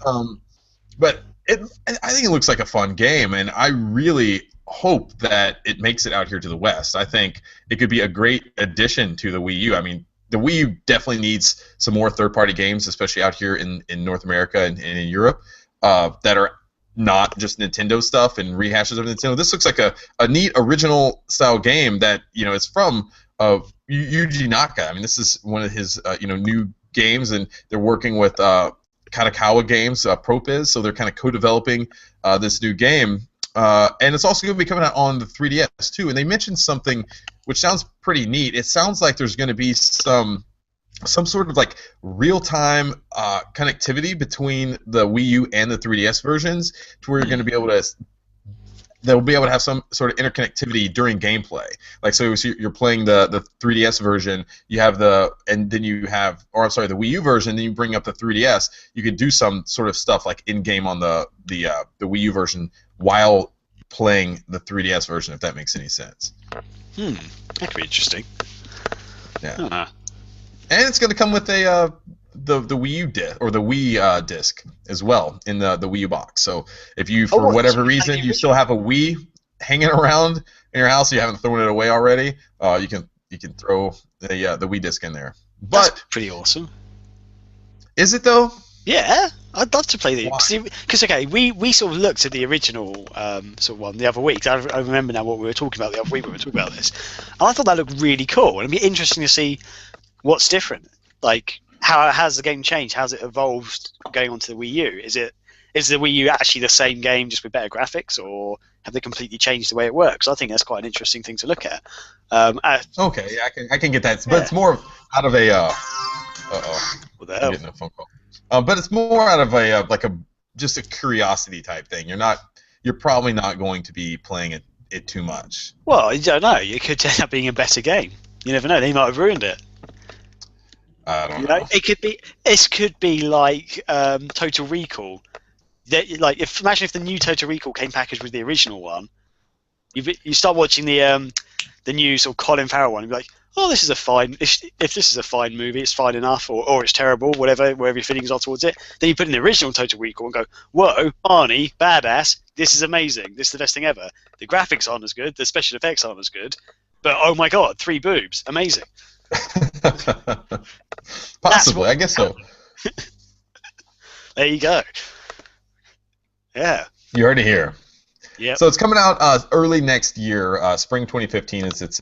But I think it looks like a fun game, and I really hope that it makes it out here to the West. I think it could be a great addition to the Wii U. I mean, the Wii U definitely needs some more third-party games, especially out here in North America and in Europe, that are not just Nintendo stuff and rehashes of Nintendo. This looks like a neat original style game that it's from Yuji Naka. I mean, this is one of his new games, and they're working with Kadokawa Games, ProPiz, so they're kind of co-developing this new game. And it's also going to be coming out on the 3DS too. And they mentioned something which sounds pretty neat. It sounds like there's going to be some sort of real-time connectivity between the Wii U and the 3DS versions, to where you're going to be able to. They'll be able to have some sort of interconnectivity during gameplay. So you're playing the 3DS version, you have the Wii U version, then you bring up the 3DS. You could do some sort of stuff in game on the Wii U version while playing the 3DS version, if that makes any sense. That could be interesting. Yeah. Uh-huh. And it's going to come with a the Wii U disc or the Wii disc as well in the Wii U box. So if you, for whatever reason, you still have a Wii hanging around in your house, you haven't thrown it away already, you can throw the Wii disc in there. But that's pretty awesome. Is it though? Yeah, I'd love to play the because we sort of looked at the original sort of one the other week. I remember now what we were talking about the other week when we were talking about this, and I thought that looked really cool. And it'd be interesting to see what's different. Like, how has the game changed? How's it evolved going onto the Wii U? Is the Wii U actually the same game just with better graphics, or have they completely changed the way it works? I think that's quite an interesting thing to look at. Okay, yeah, I can get that, but it's more out of a. What the hell? I'm getting a phone call. But it's more out of a just a curiosity type thing. You're probably not going to be playing it too much. Well, I don't know. It could end up being a better game. You never know. They might have ruined it. I don't know. It could be like Total Recall. Imagine if the new Total Recall came packaged with the original one. You start watching the new sort of Colin Farrell one, and be like, oh, this is a fine. If this is a fine movie, it's fine enough, or it's terrible, whatever your feelings are towards it. Then you put in the original Total Recall and go, whoa, Arnie, badass. This is amazing. This is the best thing ever. The graphics aren't as good. The special effects aren't as good. But oh my god, 3 boobs, amazing. Possibly, I guess so. There you go. Yeah. You heard it here. Yeah. So it's coming out early next year. Spring 2015 is its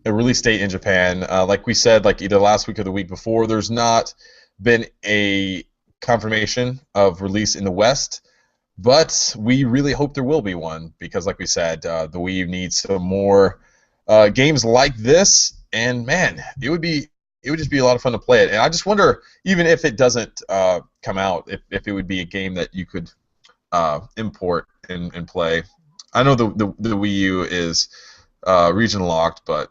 a release date in Japan. Like we said, like either last week or the week before, there's not been a confirmation of release in the West, but we really hope there will be one because, like we said, the Wii U needs some more games like this. And man, it would just be a lot of fun to play it. And I just wonder, even if it doesn't come out, if it would be a game that you could import and play. I know the Wii U is region locked, but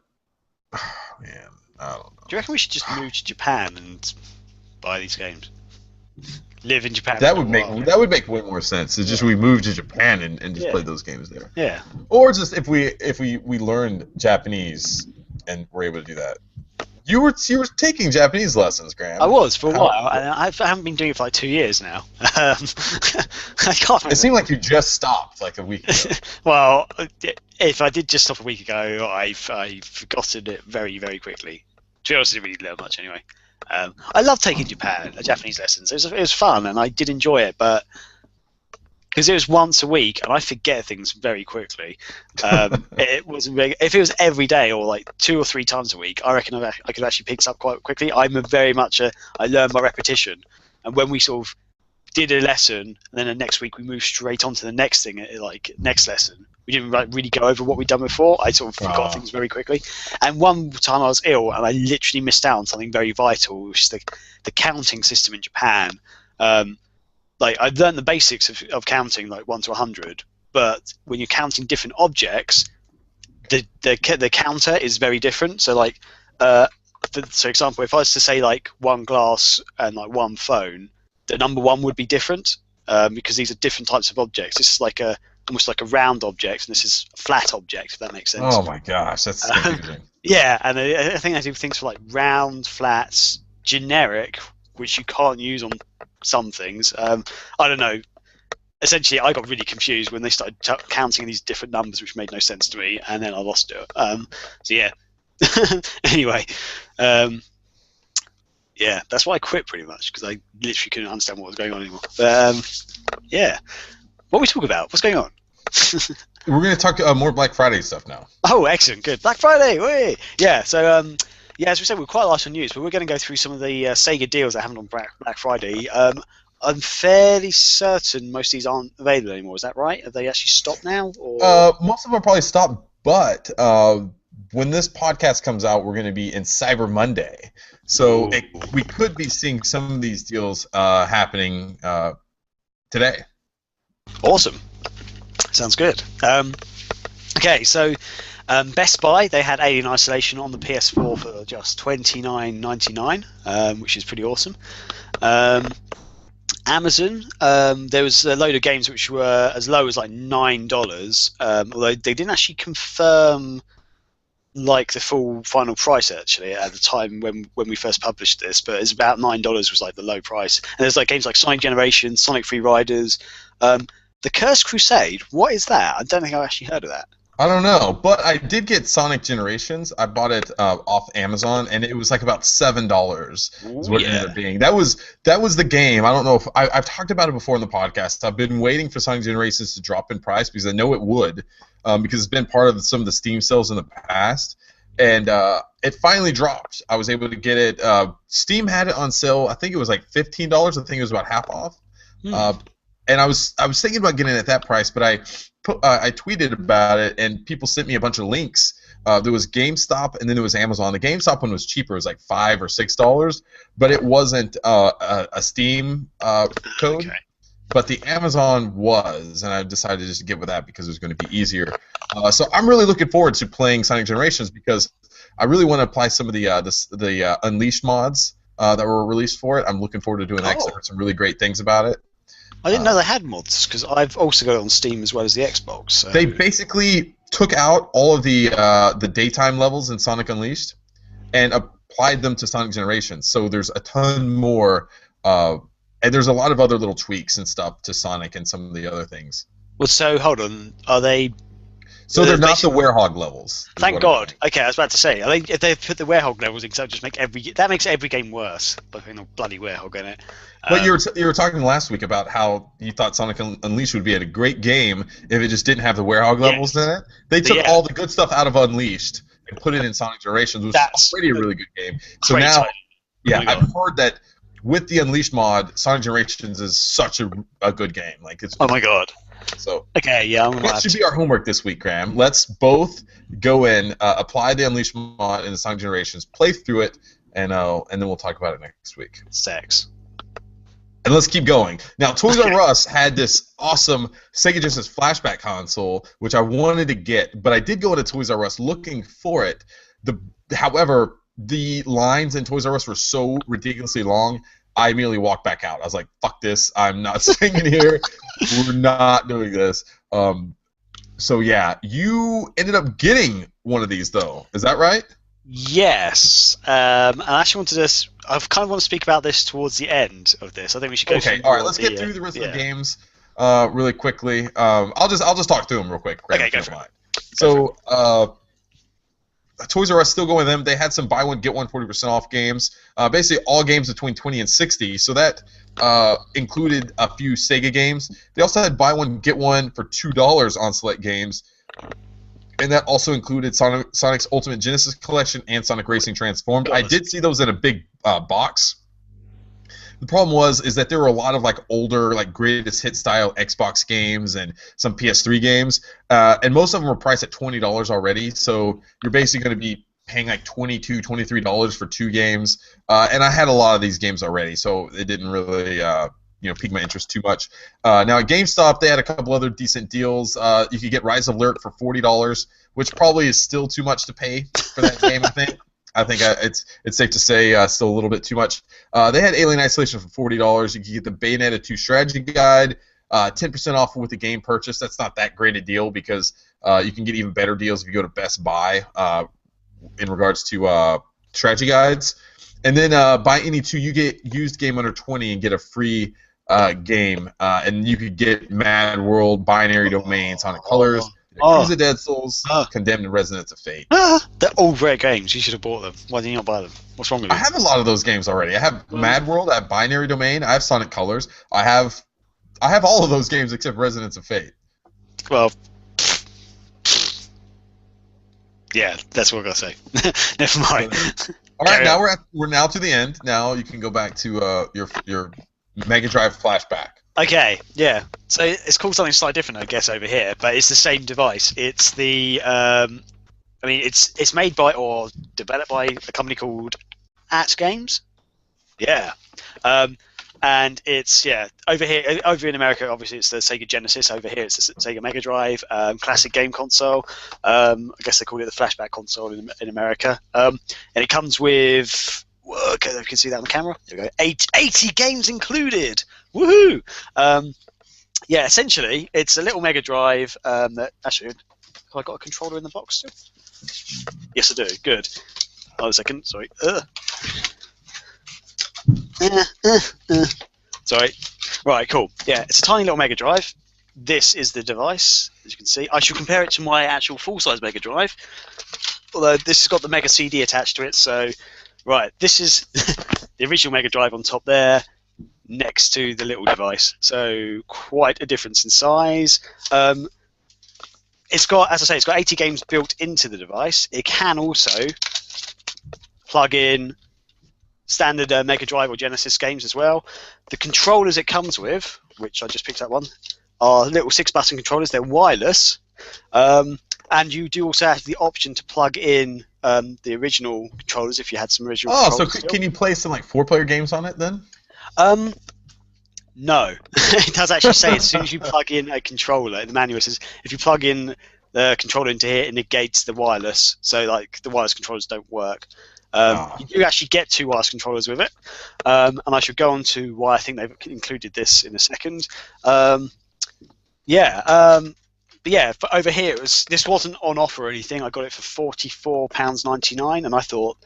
man, I don't know. Do you reckon we should just move to Japan and buy these games? Live in Japan. That would make way more sense. It's just we move to Japan and just play those games there. Yeah. Or just if we learned Japanese and were able to do that. You were taking Japanese lessons, Graham. I was for a while. I haven't been doing it for like 2 years now. I can't remember. It seemed like you just stopped like a week ago. Well, if I did just stop a week ago, I've forgotten it very, very quickly. To be honest, I didn't really learn much anyway. I love taking Japanese lessons. It was fun, and I did enjoy it, but because it was once a week, and I forget things very quickly. It was if it was every day or like 2 or 3 times a week, I reckon I could actually pick this up quite quickly. I'm very much I learn by repetition, and when we sort of did a lesson, and then the next week we moved straight on to the next thing, like next lesson. We didn't really go over what we'd done before. I sort of forgot things very quickly. And one time I was ill, and I literally missed out on something very vital, which is the counting system in Japan. Like, I'd learned the basics of counting, like 1 to 100, but when you're counting different objects, the counter is very different. So, like, for example, if I was to say, like, 1 glass and, like, 1 phone, the number 1 would be different because these are different types of objects. This is like almost like a round object, and this is a flat object, if that makes sense. Oh, my gosh, that's confusing. Yeah, and I think they do things for, like, round, flats, generic, which you can't use on some things. I don't know. Essentially, I got really confused when they started counting these different numbers, which made no sense to me, and then I lost it. So yeah. Anyway, yeah, that's why I quit pretty much, because I literally couldn't understand what was going on anymore. Yeah. What are we talking about? What's going on? We're going to talk more Black Friday stuff now. Oh, excellent. Good. Black Friday. Whee! Yeah, so yeah, as we said, we're quite light on news, but we're going to go through some of the Sega deals that happened on Black Friday. I'm fairly certain most of these aren't available anymore. Is that right? Have they actually stopped now? Or? Most of them are probably stopped, but when this podcast comes out, we're going to be in Cyber Monday. So we could be seeing some of these deals happening today. Awesome. Sounds good. Okay, so Best Buy, they had Alien Isolation on the PS4 for just $29.99, which is pretty awesome. Amazon, there was a load of games which were as low as like $9, although they didn't actually confirm like the full final price actually at the time when we first published this, but it's about $9 was like the low price. And there's like games like Sonic Generations, Sonic Free Riders, The Cursed Crusade. What is that? I don't think I've actually heard of that. I don't know, but I did get Sonic Generations. I bought it off Amazon, and it was like about $7. Is what it ended up being. That was the game. I don't know if I've talked about it before in the podcast. I've been waiting for Sonic Generations to drop in price because I know it would, because it's been part of some of the Steam sales in the past, and it finally dropped. I was able to get it. Steam had it on sale. I think it was like $15. I think it was about half off. And I was thinking about getting it at that price, but I tweeted about it, and people sent me a bunch of links. There was GameStop, and then there was Amazon. The GameStop one was cheaper; it was like $5 or $6, but it wasn't a Steam code. Okay. But the Amazon was, and I decided just to get with that because it was going to be easier. So I'm really looking forward to playing Sonic Generations because I really want to apply some of the Unleashed mods that were released for it. I'm looking forward to doing that because I heard some really great things about it. I didn't know they had mods because I've also got it on Steam as well as the Xbox. So. They basically took out all of the daytime levels in Sonic Unleashed and applied them to Sonic Generations. So there's a ton more, and there's a lot of other little tweaks and stuff to Sonic and some of the other things. Well, so hold on, are they? So they're not the Werehog levels. Thank God. Okay, I was about to say, if they put the Werehog levels in, so just makes every game worse by putting a bloody Werehog in it. But you were talking last week about how you thought Sonic Unleashed would be a great game if it just didn't have the Werehog levels in it. They took all the good stuff out of Unleashed and put it in Sonic Generations, which is already a really good game. So now, I've heard that with the Unleashed mod, Sonic Generations is such a good game. Like it's. Oh my God. So okay, that should be our homework this week, Graham. Let's both go in, apply the Unleashed mod in the Sonic Generations, play through it, and then we'll talk about it next week. Sex. And let's keep going. Now, Toys R Us had this awesome Sega Genesis flashback console, which I wanted to get, but I did go into Toys R Us looking for it. However, the lines in Toys R Us were so ridiculously long, I immediately walked back out. I was like, fuck this. I'm not staying in here. We're not doing this. So, yeah, you ended up getting one of these, though. Is that right? Yes. And I actually I kind of want to speak about this towards the end of this. I think we should go through. Okay, all right, let's get through the rest of the games really quickly. I'll just talk through them real quick. Okay, go for it. So, Toys R Us still going with them. They had some buy one get one 40% off games. Basically all games between 20 and 60. So that included a few Sega games. They also had buy one get one for $2 on select games, and that also included Sonic's Ultimate Genesis Collection and Sonic Racing Transformed. I did see those in a big box. The problem is that there were a lot of like older, like greatest hit style Xbox games and some PS3 games, and most of them were priced at $20 already. So you're basically going to be paying like $22, $23 for two games. And I had a lot of these games already, so it didn't really pique my interest too much. Now at GameStop, they had a couple other decent deals. You could get Rise of Alert for $40, which probably is still too much to pay for that game, I think. I think it's safe to say still a little bit too much. They had Alien Isolation for $40. You can get the Bayonetta 2 strategy guide, 10% off with the game purchase. That's not that great a deal because you can get even better deals if you go to Best Buy in regards to strategy guides. And then buy any two used game under 20 and get a free game. And you could get Mad World, Binary Domain, Sonic Colors, Yakuza Dead Souls, Condemned, and Resonance of Fate. They're all great games. You should have bought them. Why didn't you not buy them? What's wrong with you? I have a lot of those games already. I have Mad World, I have Binary Domain, I have Sonic Colors. I have all of those games except Resonance of Fate. Well, yeah, that's what I gotta say. Never mind. All right, now we're now to the end. Now you can go back to your Mega Drive flashback. Okay, yeah. So it's called something slightly different, I guess, over here, but it's the same device. It's the, it's made by or developed by a company called At Games. Yeah. And it's, over in America, obviously it's the Sega Genesis. Over here it's the Sega Mega Drive, classic game console. I guess they call it the flashback console in America. And it comes with Okay, I can see that on the camera. There we go. 80 games included. Woohoo! Yeah, essentially, it's a little Mega Drive that actually. Have I got a controller in the box still? Yes, I do. Good. Hold a second. Sorry. Sorry. Right, cool. Yeah, it's a tiny little Mega Drive. This is the device, as you can see. I should compare it to my actual full-size Mega Drive, although this has got the Mega CD attached to it. So, right, this is the original Mega Drive on top there, next to the little device. So, quite a difference in size. It's got, as I say, it's got 80 games built into the device. It can also plug in standard Mega Drive or Genesis games as well. The controllers it comes with, which I just picked up one, are little 6-button controllers. They're wireless, and you do also have the option to plug in the original controllers if you had some original. Oh, so can you play some like 4-player games on it then? No, it does actually say as soon as you plug in a controller, in the manual it says if you plug in the controller into here, it negates the wireless. So like the wireless controllers don't work. You do actually get 2 wireless controllers with it, and I should go on to why I think they've included this in a second. But yeah, for over here, this wasn't on offer or anything. I got it for £44.99, and I thought,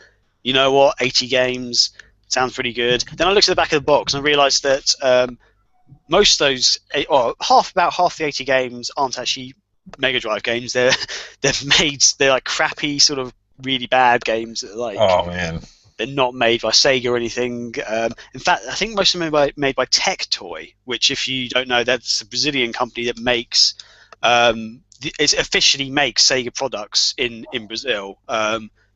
you know what, 80 games sounds pretty good. Then I looked at the back of the box and I realised that most of those, or about half the 80 games aren't actually Mega Drive games. They're like crappy, sort of really bad games that are like. Oh man. They're not made by Sega or anything. In fact, I think most of them are made by Tectoy, which, if you don't know, that's a Brazilian company that makes, it officially makes Sega products in Brazil.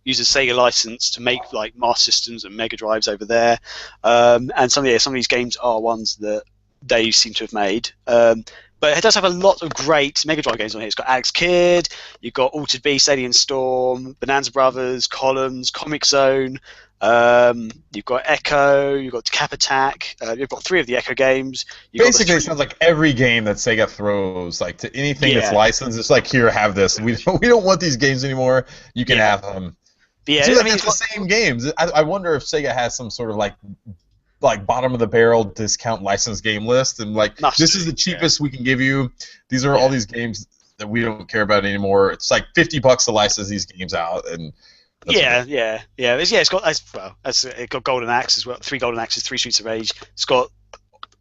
Uses Sega license to make like Master Systems and Mega Drives over there, and some of these games are ones that they seem to have made. But it does have a lot of great Mega Drive games on here. It's got Alex Kidd, you've got Altered Beast, Alien Storm, Bonanza Brothers, Columns, Comic Zone. You've got Echo, you've got Cap Attack. You've got 3 of the Echo games. Basically, it sounds like every game that Sega throws, like to anything that's licensed, it's like, here, have this. We don't want these games anymore. You can have them. Yeah, I mean, it's the same games. I wonder if Sega has some sort of like bottom of the barrel discount license game list, and like this is the cheapest we can give you. These are all these games that we don't care about anymore. It's like $50 to license these games out, and it's got Golden Axe as well. 3 Golden Axes, 3 Streets of Rage. It's got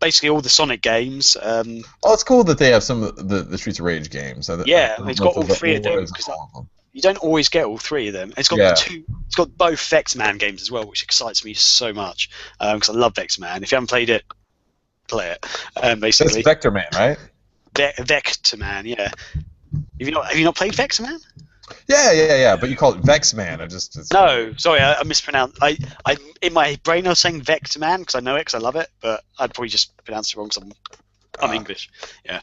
basically all the Sonic games. It's cool that they have some of the Streets of Rage games. It's got all 3 of them. You don't always get all 3 of them. It's got It's got both Vectorman games as well, which excites me so much because I love Vectorman. If you haven't played it, play it. Basically, that's Vectorman, right? Vectorman, yeah. Have you not played Vectorman? Yeah. But you call it Vexman. No, sorry, I mispronounced. I in my brain I was saying Vectorman because I know it because I love it, but I'd probably just pronounced it wrong because I'm English. Yeah.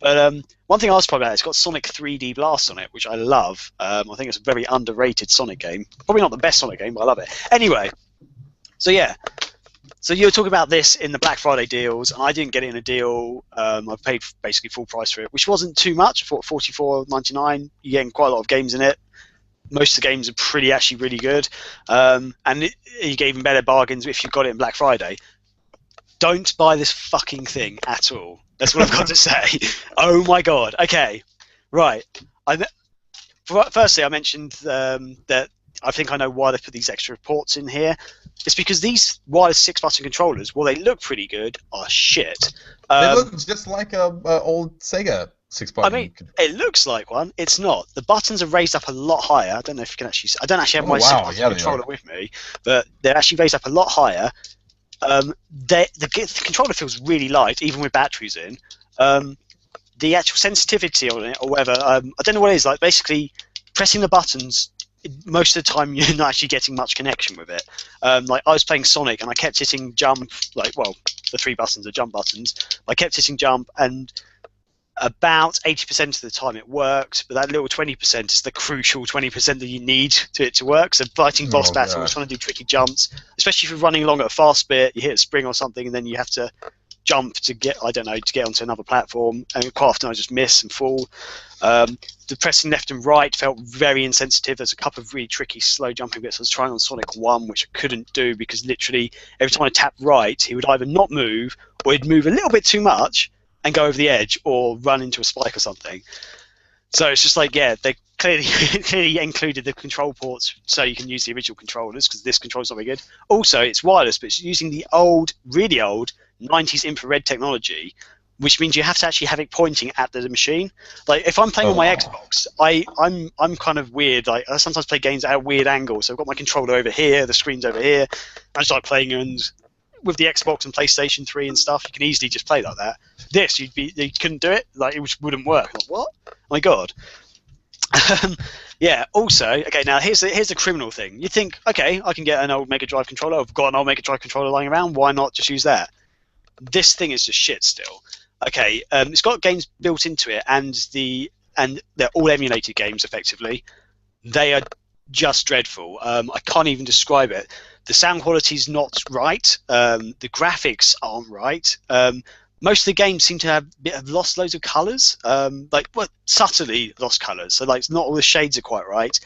But one thing I was probably about, it's got Sonic 3D Blast on it, which I love. I think it's a very underrated Sonic game. Probably not the best Sonic game, but I love it. Anyway, so yeah. So you were talking about this in the Black Friday deals, and I didn't get it in a deal. I paid basically full price for it, which wasn't too much. I thought $44.99. You're getting quite a lot of games in it. Most of the games are actually really good. And you get even better bargains if you got it in Black Friday. Don't buy this fucking thing at all. That's what I've got to say. Oh my god. Okay. Right. Firstly, I mentioned that I think I know why they put these extra ports in here. It's because these wireless 6-button controllers, while they look pretty good, are shit. They look just like a old Sega 6-button. I mean, it looks like one. It's not. The buttons are raised up a lot higher. I don't know if you can actually. I don't actually have my 6-button controller with me, but they're actually raised up a lot higher. The controller feels really light, even with batteries in. The actual sensitivity on it, or whatever, I don't know what it is. Like basically, pressing the buttons, most of the time you're not actually getting much connection with it. Like I was playing Sonic and I kept hitting jump. The 3 buttons are jump buttons. I kept hitting jump, and about 80% of the time it worked, but that little 20% is the crucial 20% that you need to work. So fighting boss battles, trying to do tricky jumps, especially if you're running along at a fast bit, you hit a spring or something, and then you have to jump to get onto another platform, and quite often I just miss and fall. The pressing left and right felt very insensitive. There's a couple of really tricky slow jumping bits I was trying on Sonic 1 which I couldn't do because literally every time I tapped right he would either not move or he'd move a little bit too much and go over the edge or run into a spike or something. So it's just like, yeah, they clearly included the control ports so you can use the original controllers because this control's not very good. Also, it's wireless, but it's using the old, really old 90s infrared technology, which means you have to actually have it pointing at the machine. Like if I'm playing on my Xbox, I'm kind of weird. Like I sometimes play games at a weird angle, so I've got my controller over here, the screen's over here. I start playing, and with the Xbox and PlayStation 3 and stuff, you can easily just play like that. This, you couldn't do it. Like it just wouldn't work. Like, what? Oh my God. Yeah. Also, okay. Now here's the criminal thing. You think, okay, I can get an old Mega Drive controller. I've got an old Mega Drive controller lying around. Why not just use that? This thing is just shit still. Okay. It's got games built into it, and they're all emulated games effectively. They are just dreadful. I can't even describe it. The sound quality's not right. The graphics aren't right. Most of the games seem to have lost loads of colours, subtly lost colours. So like not all the shades are quite right.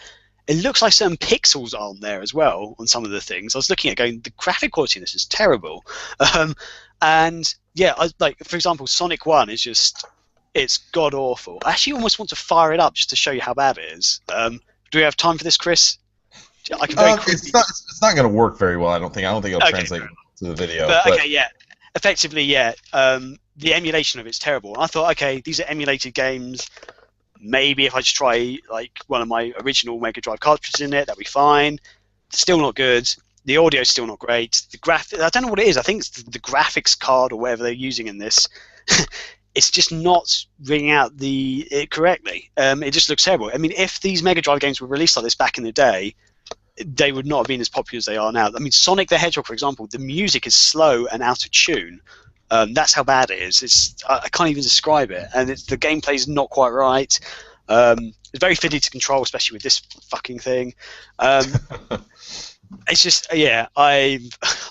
It looks like certain pixels aren't there as well on some of the things. I was looking at going, the graphic quality in this is terrible. And yeah, for example, Sonic 1 is just, it's god awful. I actually almost want to fire it up just to show you how bad it is. Do we have time for this, Chris? I can very quickly... It's not going to work very well. I don't think it'll translate to the video. But okay, yeah. Effectively, yeah. The emulation of it's terrible. And I thought, okay, these are emulated games. Maybe if I just try like one of my original Mega Drive cartridges in it, that'd be fine. Still not good. The audio's still not great. I don't know what it is. I think it's the graphics card or whatever they're using in this. It's just not ringing out it correctly. It just looks terrible. I mean, if these Mega Drive games were released like this back in the day, they would not have been as popular as they are now. I mean, Sonic the Hedgehog, for example, the music is slow and out of tune. That's how bad it is. I can't even describe it. And the gameplay's not quite right. It's very fiddly to control, especially with this fucking thing. It's just, yeah, I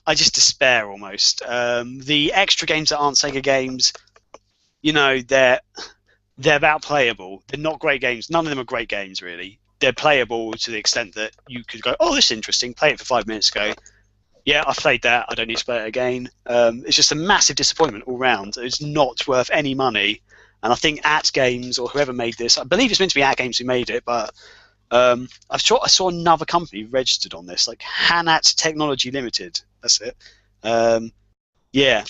just despair almost. The extra games that aren't Sega games, they're about playable. They're not great games. None of them are great games, really. They're playable to the extent that you could go, oh, this is interesting, play it for 5 minutes, go, yeah, I've played that, I don't need to play it again. It's just a massive disappointment all round. It's not worth any money. And I think At Games, or whoever made this, I believe it's meant to be At Games who made it, but I saw another company registered on this, like Hanat Technology Limited. That's it. Yeah.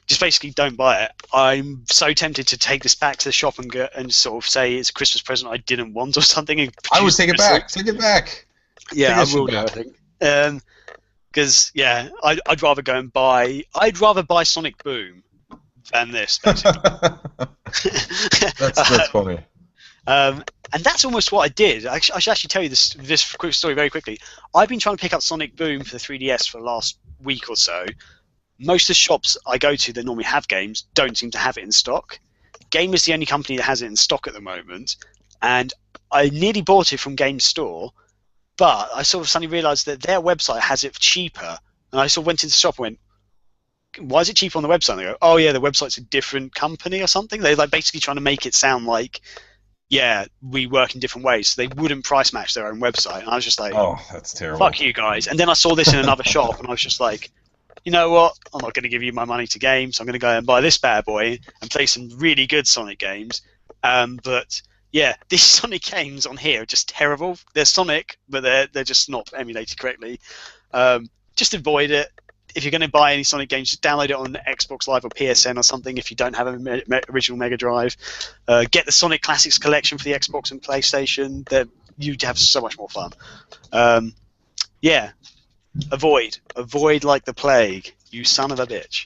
Just basically don't buy it. I'm so tempted to take this back to the shop and sort of say it's a Christmas present I didn't want or something. I would take it back. Take it back. Yeah, I will do, I think. Because yeah, I'd rather go and buy. I'd rather buy Sonic Boom than this. Basically. that's funny. And that's almost what I did. I should actually tell you this quick story very quickly. I've been trying to pick up Sonic Boom for the 3DS for the last week or so. Most of the shops I go to that normally have games don't seem to have it in stock. Game is the only company that has it in stock at the moment, and I nearly bought it from Game Store, but I sort of suddenly realised that their website has it cheaper, and I sort of went into the shop and went, why is it cheaper on the website? And they go, oh yeah, the website's a different company or something. They're like basically trying to make it sound like, yeah, we work in different ways. So they wouldn't price match their own website, and I was just like, oh, that's terrible. Fuck you guys. And then I saw this in another shop, and I was just like, you know what? I'm not going to give you my money to games. I'm going to go and buy this bad boy and play some really good Sonic games. But yeah, these Sonic games on here are just terrible. They're Sonic, but they're just not emulated correctly. Just avoid it. If you're going to buy any Sonic games, just download it on Xbox Live or PSN or something. If you don't have an original Mega Drive, get the Sonic Classics collection for the Xbox and PlayStation. You'd have so much more fun. Yeah. Avoid like the plague, you son of a bitch.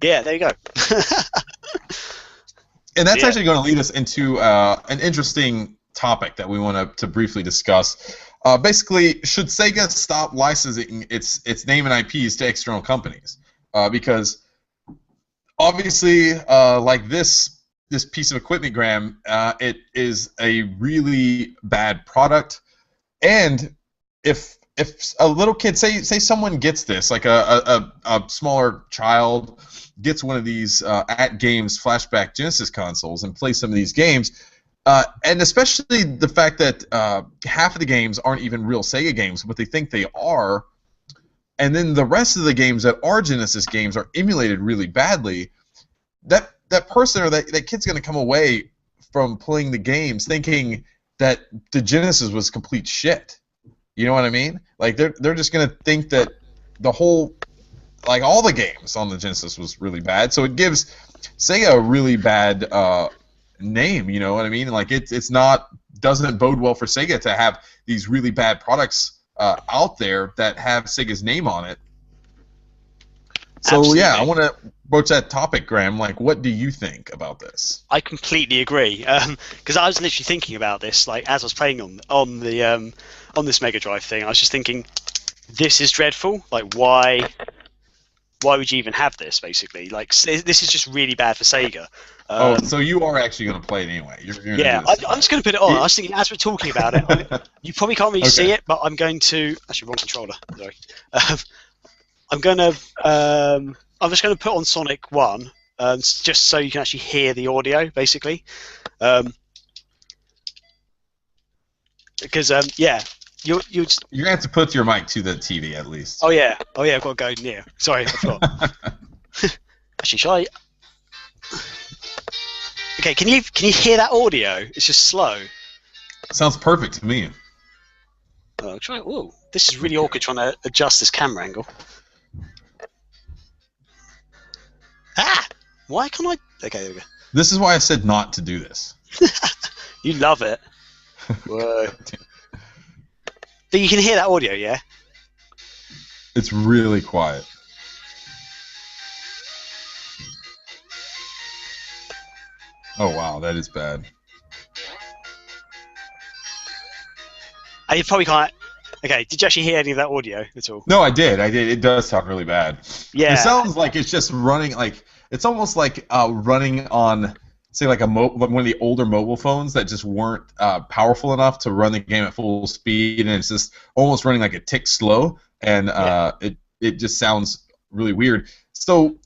Yeah, there you go. And that's actually going to lead us into an interesting topic that we want to briefly discuss. Basically, should Sega stop licensing its name and IPs to external companies? Because obviously, like this piece of equipment, Graham, it is a really bad product, and if if a little kid, say someone gets this, like a smaller child gets one of these at games flashback Genesis consoles and plays some of these games, and especially the fact that half of the games aren't even real Sega games, but they think they are, and then the rest of the games that are Genesis games are emulated really badly, that person or that kid's going to come away from playing the games thinking that the Genesis was complete shit. You know what I mean? Like they're just going to think that the whole, like all the games on the Genesis was really bad. So it gives Sega a really bad name, you know what I mean? Like it's not, doesn't bode well for Sega to have these really bad products out there that have Sega's name on it. So Absolutely. yeah, I want to broach that topic, Graham. Like, what do you think about this? I completely agree. Because I was literally thinking about this, like as I was playing on this Mega Drive thing. I was just thinking, this is dreadful. Like, why would you even have this? Basically, like this is just really bad for Sega. So you are actually going to play it anyway. You're yeah, I'm just going to put it on. I was thinking, as we're talking about it, you probably can't really see it, but I'm going to actually wrong controller. Sorry. I'm just going to put on Sonic 1, just so you can actually hear the audio, basically. Because yeah, you're gonna have to put your mic to the TV at least. Oh yeah, I've got to go near. Sorry, I forgot. Actually, shall I? Okay, can you hear that audio? It's just slow. Sounds perfect to me. Oh, try. Whoa, this is really awkward trying to adjust this camera angle. Ah! Why can't I? Okay, there we go. This is why I said not to do this. You love it. Whoa. But you can hear that audio, yeah? It's really quiet. Oh wow, that is bad. You probably can't. Okay, did you actually hear any of that audio at all? No, I did. It does sound really bad. Yeah. It sounds like it's just running, like it's almost like running on, say, like one of the older mobile phones that just weren't powerful enough to run the game at full speed, and it's just almost running like a tick slow, and it just sounds really weird. So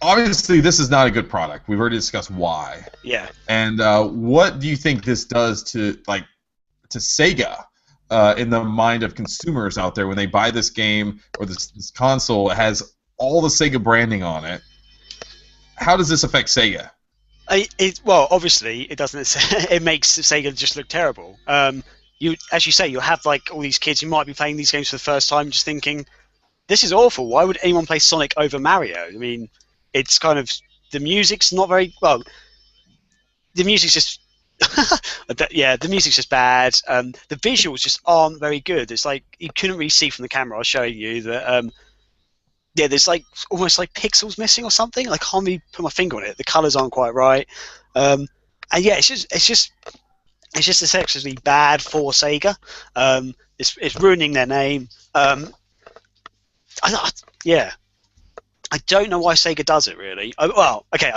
obviously, this is not a good product. We've already discussed why. Yeah. And what do you think this does to Sega in the mind of consumers out there when they buy this game or this console? It has all the Sega branding on it. How does this affect Sega? Well, obviously, it doesn't. It makes Sega just look terrible. As you say, you'll have like all these kids who might be playing these games for the first time, just thinking, "This is awful. Why would anyone play Sonic over Mario?" I mean, it's kind of, the music's not very well. The music's just the music's just bad. The visuals just aren't very good. It's like you couldn't really see from the camera I was showing you that. There's like almost like pixels missing or something. I can't really put my finger on it. The colors aren't quite right. And yeah, it's just essentially bad for Sega. It's ruining their name. I don't know why Sega does it, really. I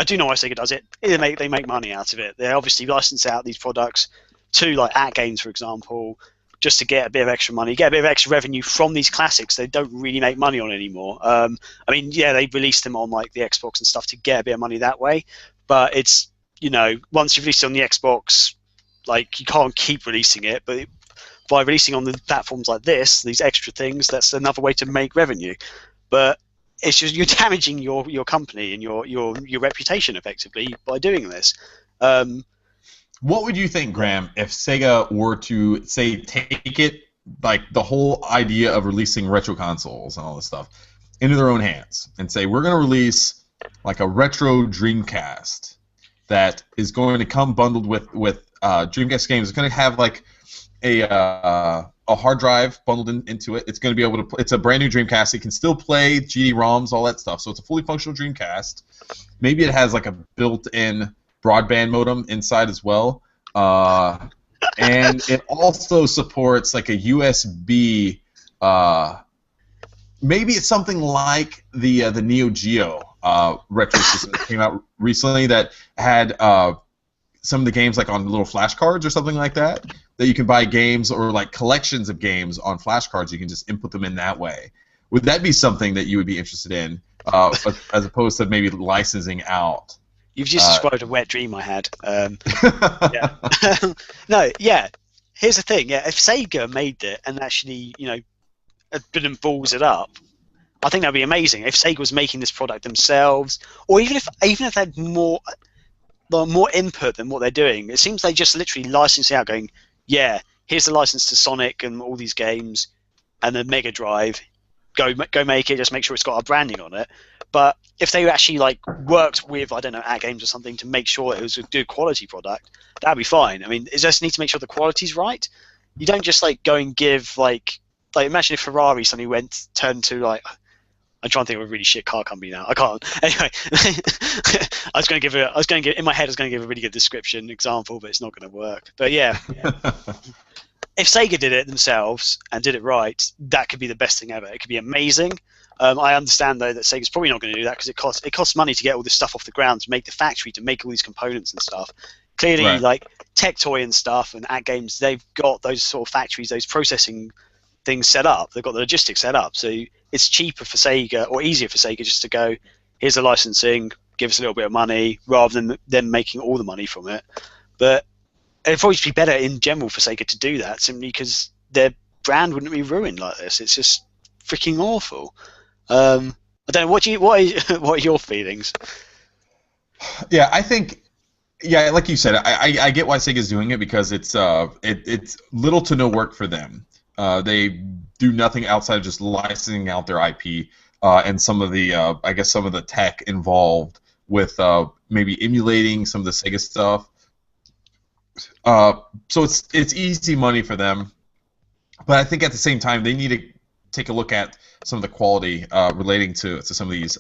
do know why Sega does it. They make money out of it. They obviously license out these products to like at games, for example, just to get a bit of extra money, get a bit of extra revenue from these classics they don't really make money on anymore. I mean, yeah, they release them on like the Xbox and stuff to get a bit of money that way, but it's, once you've released it on the Xbox, like you can't keep releasing it, but by releasing on the platforms like this, these extra things, that's another way to make revenue. But it's just, you're damaging your company and your reputation effectively by doing this. What would you think, Graham, if Sega were to, say, take it, like the whole idea of releasing retro consoles and all this stuff, into their own hands and say, we're going to release like a retro Dreamcast that is going to come bundled with Dreamcast games. It's going to have like a hard drive bundled into it. It's going to be able to. It's a brand new Dreamcast. It can still play GD-ROMs, all that stuff. So it's a fully functional Dreamcast. Maybe it has like a built-in broadband modem inside as well, and it also supports like a USB. Maybe it's something like the Neo Geo retro system that came out recently that had some of the games like on little flashcards or something like that. That you can buy games or like collections of games on flashcards. You can just input them in that way. Would that be something that you would be interested in, as opposed to maybe licensing out? You've just described a wet dream I had. Yeah. No, yeah. Here's the thing. Yeah, if Sega made it and actually, didn't balls it up, I think that'd be amazing. If Sega was making this product themselves, or even if they had more input than what they're doing. It seems they just literally license out, going, yeah, here's the license to Sonic and all these games, and the Mega Drive. Go make it. Just make sure it's got our branding on it. But if they actually like worked with, I don't know, At Games or something to make sure it was a good quality product, that'd be fine. I mean, it just need to make sure the quality's right. You don't just like go and give like imagine if Ferrari suddenly turned to like, I'm trying to think of a really shit car company now. I can't. Anyway, I was going to give in my head. I was going to give a really good description example, but it's not going to work. But yeah. If Sega did it themselves and did it right, that could be the best thing ever. It could be amazing. I understand though that Sega's probably not going to do that because it costs money to get all this stuff off the ground, to make the factory, to make all these components and stuff. Clearly, Right. like Tectoy and stuff and At Games, they've got those sort of factories, those processing things set up. They've got the logistics set up, so it's cheaper for Sega or easier for Sega just to go, here's the licensing, give us a little bit of money, rather than them making all the money from it. But it'd probably be better in general for Sega to do that, simply because their brand wouldn't be ruined like this. It's just freaking awful. I don't know. What are your feelings? Yeah, I think. Yeah, like you said, I get why Sega's doing it because it's little to no work for them. They do nothing outside of just licensing out their IP and some of the I guess some of the tech involved with maybe emulating some of the Sega stuff. So it's easy money for them, but I think at the same time they need to take a look at some of the quality relating to some of these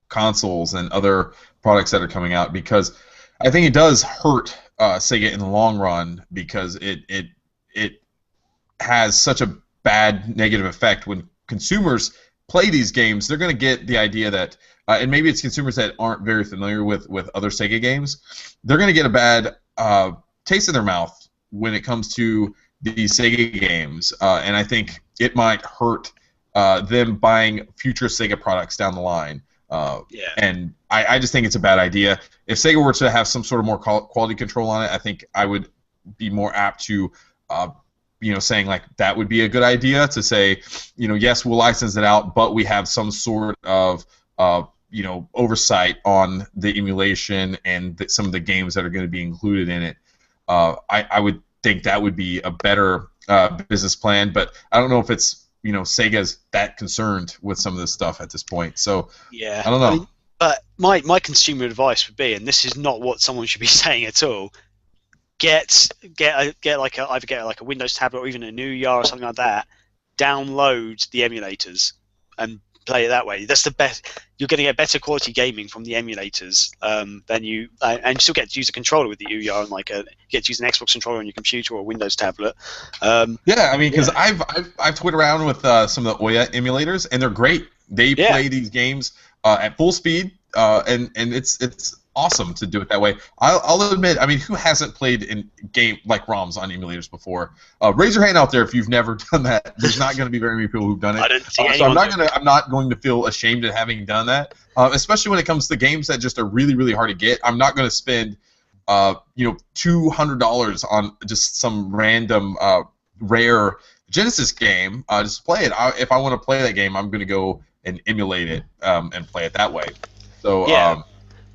consoles and other products that are coming out, because I think it does hurt Sega in the long run, because it has such a bad negative effect when consumers play these games. They're going to get the idea that, and maybe it's consumers that aren't very familiar with other Sega games, they're going to get a bad taste in their mouth when it comes to these Sega games, and I think it might hurt them buying future Sega products down the line. Yeah. And I just think it's a bad idea. If Sega were to have some sort of more quality control on it, I think I would be more apt to, saying like that would be a good idea, to say, yes, we'll license it out, but we have some sort of, oversight on the emulation and some of the games that are going to be included in it. I would think that would be a better business plan, but I don't know if it's Sega's that concerned with some of this stuff at this point. So yeah, I don't know. But my consumer advice would be, and this is not what someone should be saying at all, get like a Windows tablet or even a new Ouya or something like that. Download the emulators and play it that way. That's the best. You're going to get better quality gaming from the emulators than you, and you still get to use a controller with the Ouya, and you get to use an Xbox controller on your computer or a Windows tablet. Yeah, I mean, because I've toyed around with some of the Ouya emulators, and they're great. They play these games at full speed, and it's awesome to do it that way. I'll admit, I mean, who hasn't played in game like ROMs on emulators before? Raise your hand out there if you've never done that. There's not going to be very many people who've done it. I don't see so I'm not going to feel ashamed at having done that. Especially when it comes to games that just are really, really hard to get. I'm not going to spend $200 on just some random rare Genesis game. Just play it. If I want to play that game, I'm going to go and emulate it and play it that way. So. Yeah.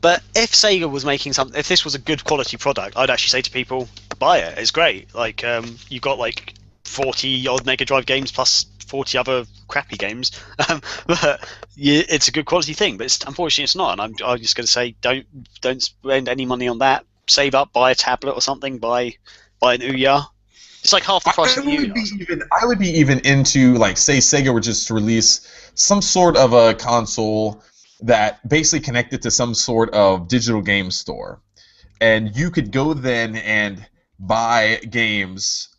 But if Sega was making something, if this was a good quality product, I'd actually say to people, buy it. It's great. Like, you've got like 40 odd Mega Drive games plus 40 other crappy games. But it's a good quality thing. But unfortunately, it's not. And I'm just going to say, don't spend any money on that. Save up, buy a tablet or something. Buy an Ouya. It's like half the price of the Ouya. I would be even into, like, say Sega were just to release some sort of a console that basically connected to some sort of digital game store, and you could go then and buy games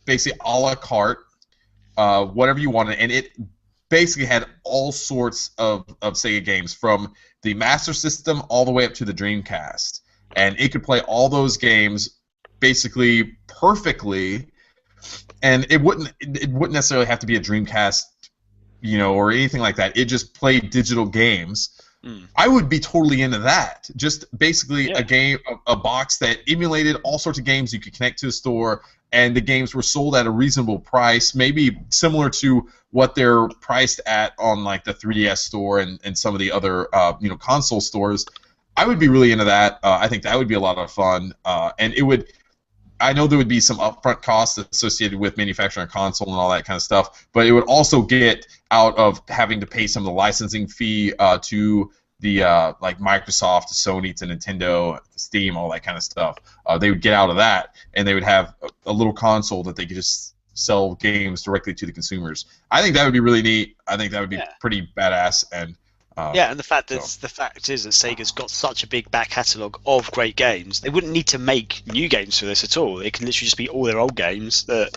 basically a la carte, whatever you wanted, and it basically had all sorts of Sega games from the Master System all the way up to the Dreamcast. and it could play all those games basically perfectly, and it wouldn't necessarily have to be a Dreamcast, or anything like that. It just played digital games. I would be totally into that. Just basically a game, a box that emulated all sorts of games you could connect to the store, and the games were sold at a reasonable price, maybe similar to what they're priced at on like the 3DS store and some of the other console stores. I would be really into that. I think that would be a lot of fun, and it would. I know there would be some upfront costs associated with manufacturing a console and all that kind of stuff, but it would also get out of having to pay some of the licensing fee to the like Microsoft, to Sony, to Nintendo, to Steam, all that kind of stuff. They would get out of that, and they would have a little console that they could just sell games directly to the consumers. I think that would be really neat. I think that would be pretty badass. And and the fact is that Sega's got such a big back catalogue of great games. They wouldn't need to make new games for this at all. It can literally just be all their old games that,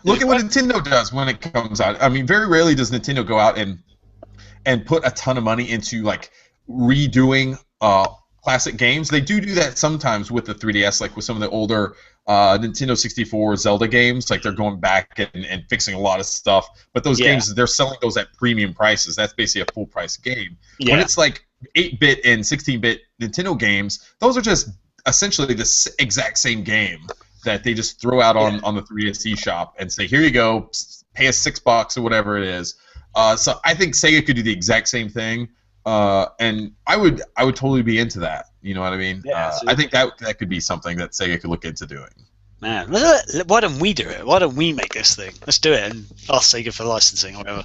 Look at what Nintendo does when it comes out. I mean, very rarely does Nintendo go out and put a ton of money into like redoing classic games. They do that sometimes with the 3DS, like with some of the older Nintendo 64 Zelda games. Like they're going back and fixing a lot of stuff. But those games, they're selling those at premium prices. That's basically a full price game. When it's like 8-bit and 16-bit Nintendo games, those are just essentially the exact same game that they just throw out on the 3DS eShop and say, here you go, pay us $6 or whatever it is. So I think Sega could do the exact same thing, and I would totally be into that. You know what I mean? Yeah, I think that could be something that Sega could look into doing. Man, why don't we do it? Why don't we make this thing? Let's do it and ask Sega for licensing or whatever.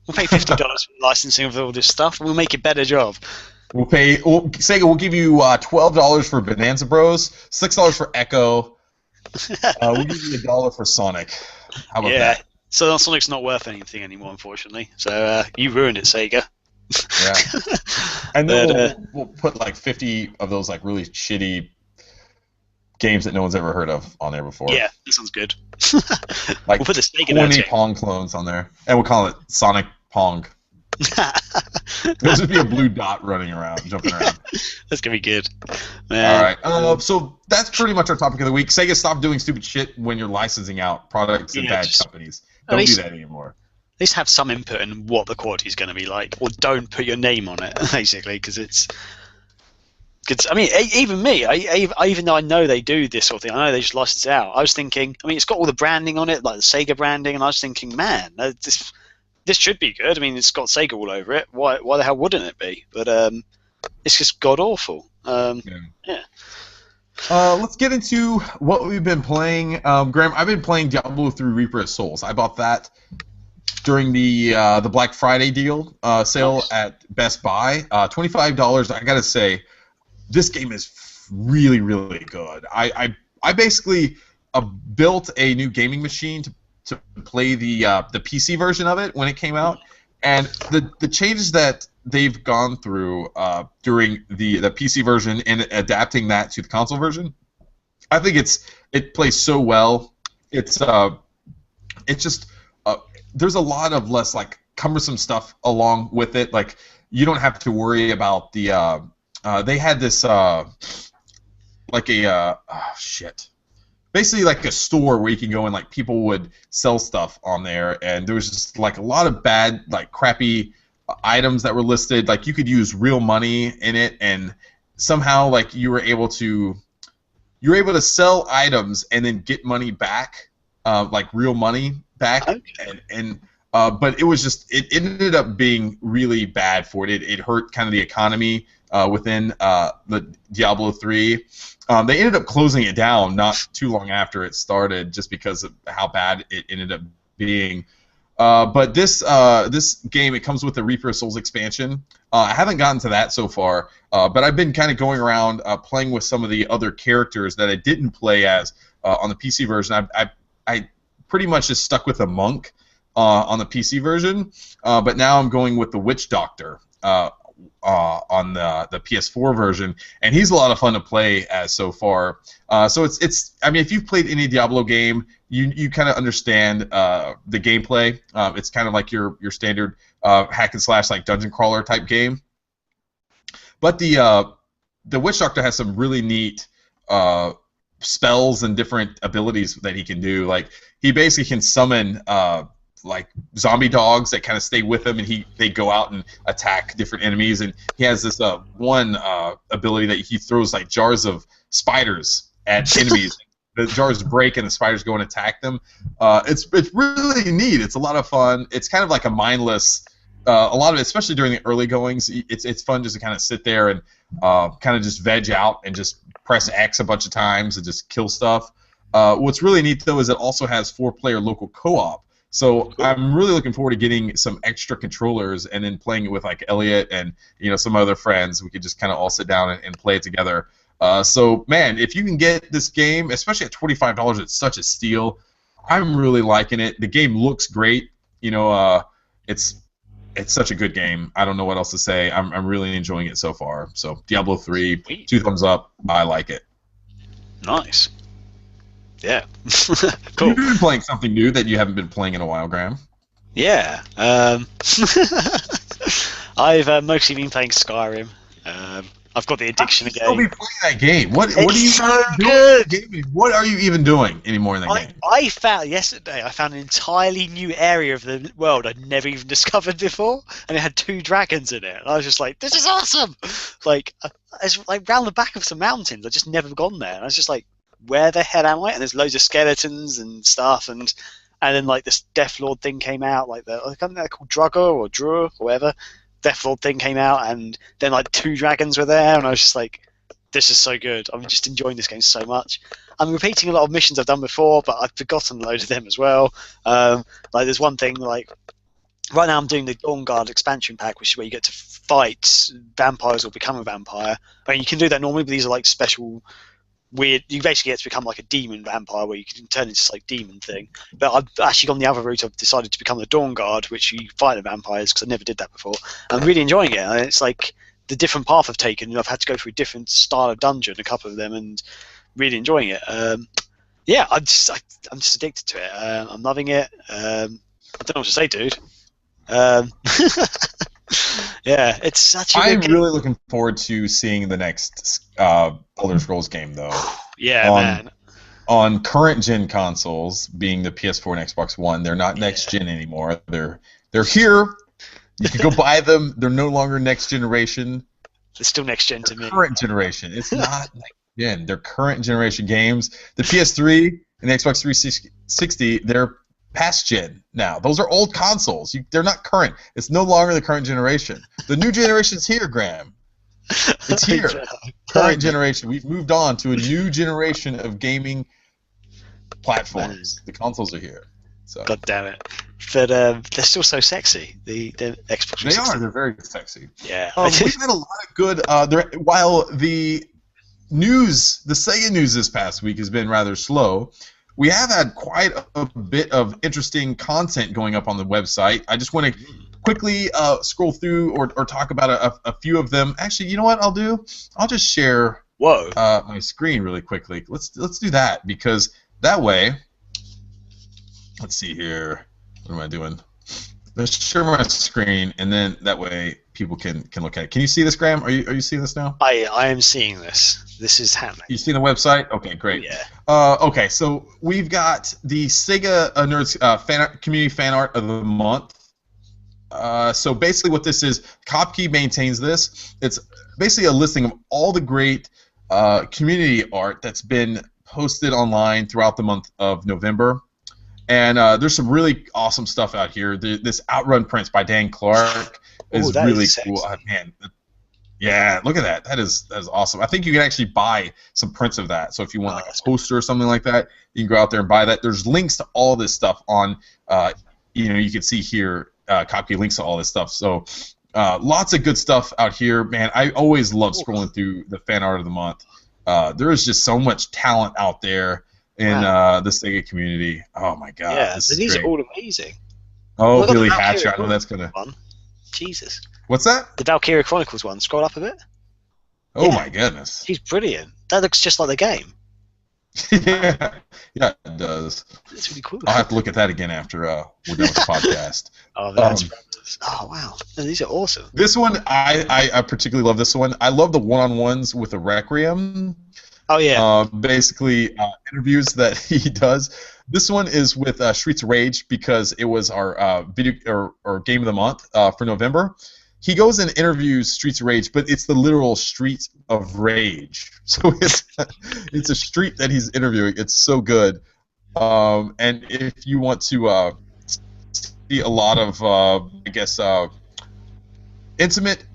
We'll pay $50 for licensing of all this stuff, and we'll make a better job. Sega will give you $12 for Bonanza Bros, $6 for Echo. We'll give you $1 for Sonic. How about that? So Sonic's not worth anything anymore, unfortunately. So you ruined it, Sega. Yeah. And then we'll put like 50 of those like really shitty games that no one's ever heard of on there before. Yeah, that sounds good. Like we'll put the Sega 20 Pong clones on there, and we'll call it Sonic Pong. There'll just be a blue dot running around, jumping around. That's gonna be good. Man. All right. So that's pretty much our topic of the week. Sega, stop doing stupid shit when you're licensing out products to bad companies. Don't do that anymore. At least have some input in what the quality is going to be like, or don't put your name on it, basically, because it's. I mean, even me, even though I know they do this sort of thing, I know they just license it out. I was thinking, I mean, it's got all the branding on it, like the Sega branding, and I was thinking, man, this should be good. I mean, it's got Sega all over it. Why the hell wouldn't it be? But it's just god awful. Yeah. Let's get into what we've been playing. Graham, I've been playing Diablo 3 Reaper of Souls. I bought that during the Black Friday deal sale at Best Buy. $25. I gotta say, this game is really, really good. I basically built a new gaming machine to play the PC version of it when it came out, and the changes that they've gone through during the PC version and adapting that to the console version, I think it plays so well. It's just there's a lot of less like cumbersome stuff along with it. Like you don't have to worry about the they had this basically like a store where you can go and like people would sell stuff on there, and there was just like a lot of bad like crappy items that were listed. Like you could use real money in it, and somehow like you were able to sell items and then get money back, like real money back. Okay. But it was just it ended up being really bad for it. It hurt kind of the economy within the Diablo 3. They ended up closing it down not too long after it started, just because of how bad it ended up being. But this game, it comes with the Reaper of Souls expansion. I haven't gotten to that so far, but I've been kind of going around playing with some of the other characters that I didn't play as on the PC version. I pretty much just stuck with a monk on the PC version, but now I'm going with the Witch Doctor on the PS4 version, and he's a lot of fun to play as so far. So it's I mean, if you've played any Diablo game, you kind of understand the gameplay. It's kind of like your standard hack and slash like dungeon crawler type game. But the the Witch Doctor has some really neat spells and different abilities that he can do. Like he basically can summon like zombie dogs that kind of stay with him, and they go out and attack different enemies. And he has this one ability that he throws like jars of spiders at enemies. The jars break and the spiders go and attack them. It's really neat. It's a lot of fun. It's kind of like a mindless. A lot of it, especially during the early goings, it's fun just to kind of sit there and kind of just veg out and just press X a bunch of times and just kill stuff. What's really neat though is it also has 4-player local co-op. So cool. I'm really looking forward to getting some extra controllers and then playing it with like Elliot and some other friends. We could just kind of all sit down and play it together. So man, if you can get this game, especially at $25, it's such a steal. I'm really liking it. The game looks great. It's such a good game. I don't know what else to say. I'm really enjoying it so far. So Diablo 3, Sweet. 2 thumbs up. I like it. Nice. Yeah. Cool. You've been playing something new that you haven't been playing in a while, Graham. Yeah. I've mostly been playing Skyrim. I've got the addiction again. Still be playing that game. What are you so doing? What are you even doing anymore in that game? I found an entirely new area of the world I'd never even discovered before, and it had 2 dragons in it. And I was just like, "This is awesome!" Like, it's like round the back of some mountains. I'd just never gone there, and I was just like, "Where the hell am I?" And there's loads of skeletons and stuff, and then like this Death Lord thing came out, like I think they're called Drugger or Drew or whatever. Death Lord thing came out, and then like 2 dragons were there, and I was just like, this is so good. I'm just enjoying this game so much. I'm repeating a lot of missions I've done before, but I've forgotten a load of them as well. Like there's one thing, like right now I'm doing the Dawn Guard expansion pack, which is where you get to fight vampires or become a vampire. I mean, you can do that normally, but these are like special weird. You basically get to become like a demon vampire, where you can turn into this like demon thing. But I've actually gone the other route. I've decided to become the Dawn Guard, which you fight the vampires, because I never did that before. I'm really enjoying it. And it's like the different path I've taken. I've had to go through a different style of dungeon, a couple of them, and really enjoying it. Yeah, I'm just addicted to it. I'm loving it. I don't know what to say, dude. Yeah, it's such a I'm good really looking forward to seeing the next Elder Scrolls game, though. Yeah, man. On current gen consoles, being the PS4 and Xbox One, they're not next gen anymore. They're here. You can go buy them. They're no longer next generation. They're still next gen to me. Current generation. It's not next gen. They're current generation games. The PS3 and the Xbox 360, they're past gen now. Those are old consoles. They're not current. It's no longer the current generation. The new generation's here, Graham. It's here. Current generation. We've moved on to a new generation of gaming platforms. The consoles are here. So. God damn it. But they're still so sexy. The Xbox 360. They are. They're very sexy. Yeah. We've had a lot of good. While the Sega news this past week has been rather slow, we have had quite a bit of interesting content going up on the website. I just want to quickly scroll through or talk about a few of them. Actually, you know what I'll do? I'll just share my screen really quickly. Let's do that, because that way. Let's see here. What am I doing? Let's share my screen, and then that way people can look at it. Can you see this, Graham? Are you seeing this now? I am seeing this. This is happening. You see the website? Okay, great. Yeah. Okay, so we've got the Sega Nerds community fan art of the month. So basically, what this is, Kopke maintains this. It's basically a listing of all the great community art that's been posted online throughout the month of November. And there's some really awesome stuff out here. This Outrun Prince by Dan Clark is really cool. Man, yeah, look at that. That is awesome. I think you can actually buy some prints of that. So if you want like a poster or something like that, you can go out there and buy that. There's links to all this stuff on, you can see here, Kopke links to all this stuff. So lots of good stuff out here, man. I always love scrolling through the fan art of the month. There is just so much talent out there in the Sega community. Oh my god. Yeah, these are all amazing. Oh, Billy Hatcher. I know that's gonna. Jesus. What's that? The Valkyria Chronicles one. Scroll up a bit. Oh my goodness. She's brilliant. That looks just like the game. yeah, it does. That's really cool. I'll have to look at that again after we're done with the podcast. Oh, that's Oh wow, these are awesome. This one, I particularly love this one. I love the one-on-ones with the Requiem. Oh yeah. Basically, interviews that he does. This one is with Streets of Rage because it was our video or game of the month for November. He goes and interviews Streets of Rage, but it's the literal Streets of Rage. So it's a street that he's interviewing. It's so good. And if you want to see a lot of, I guess, intimate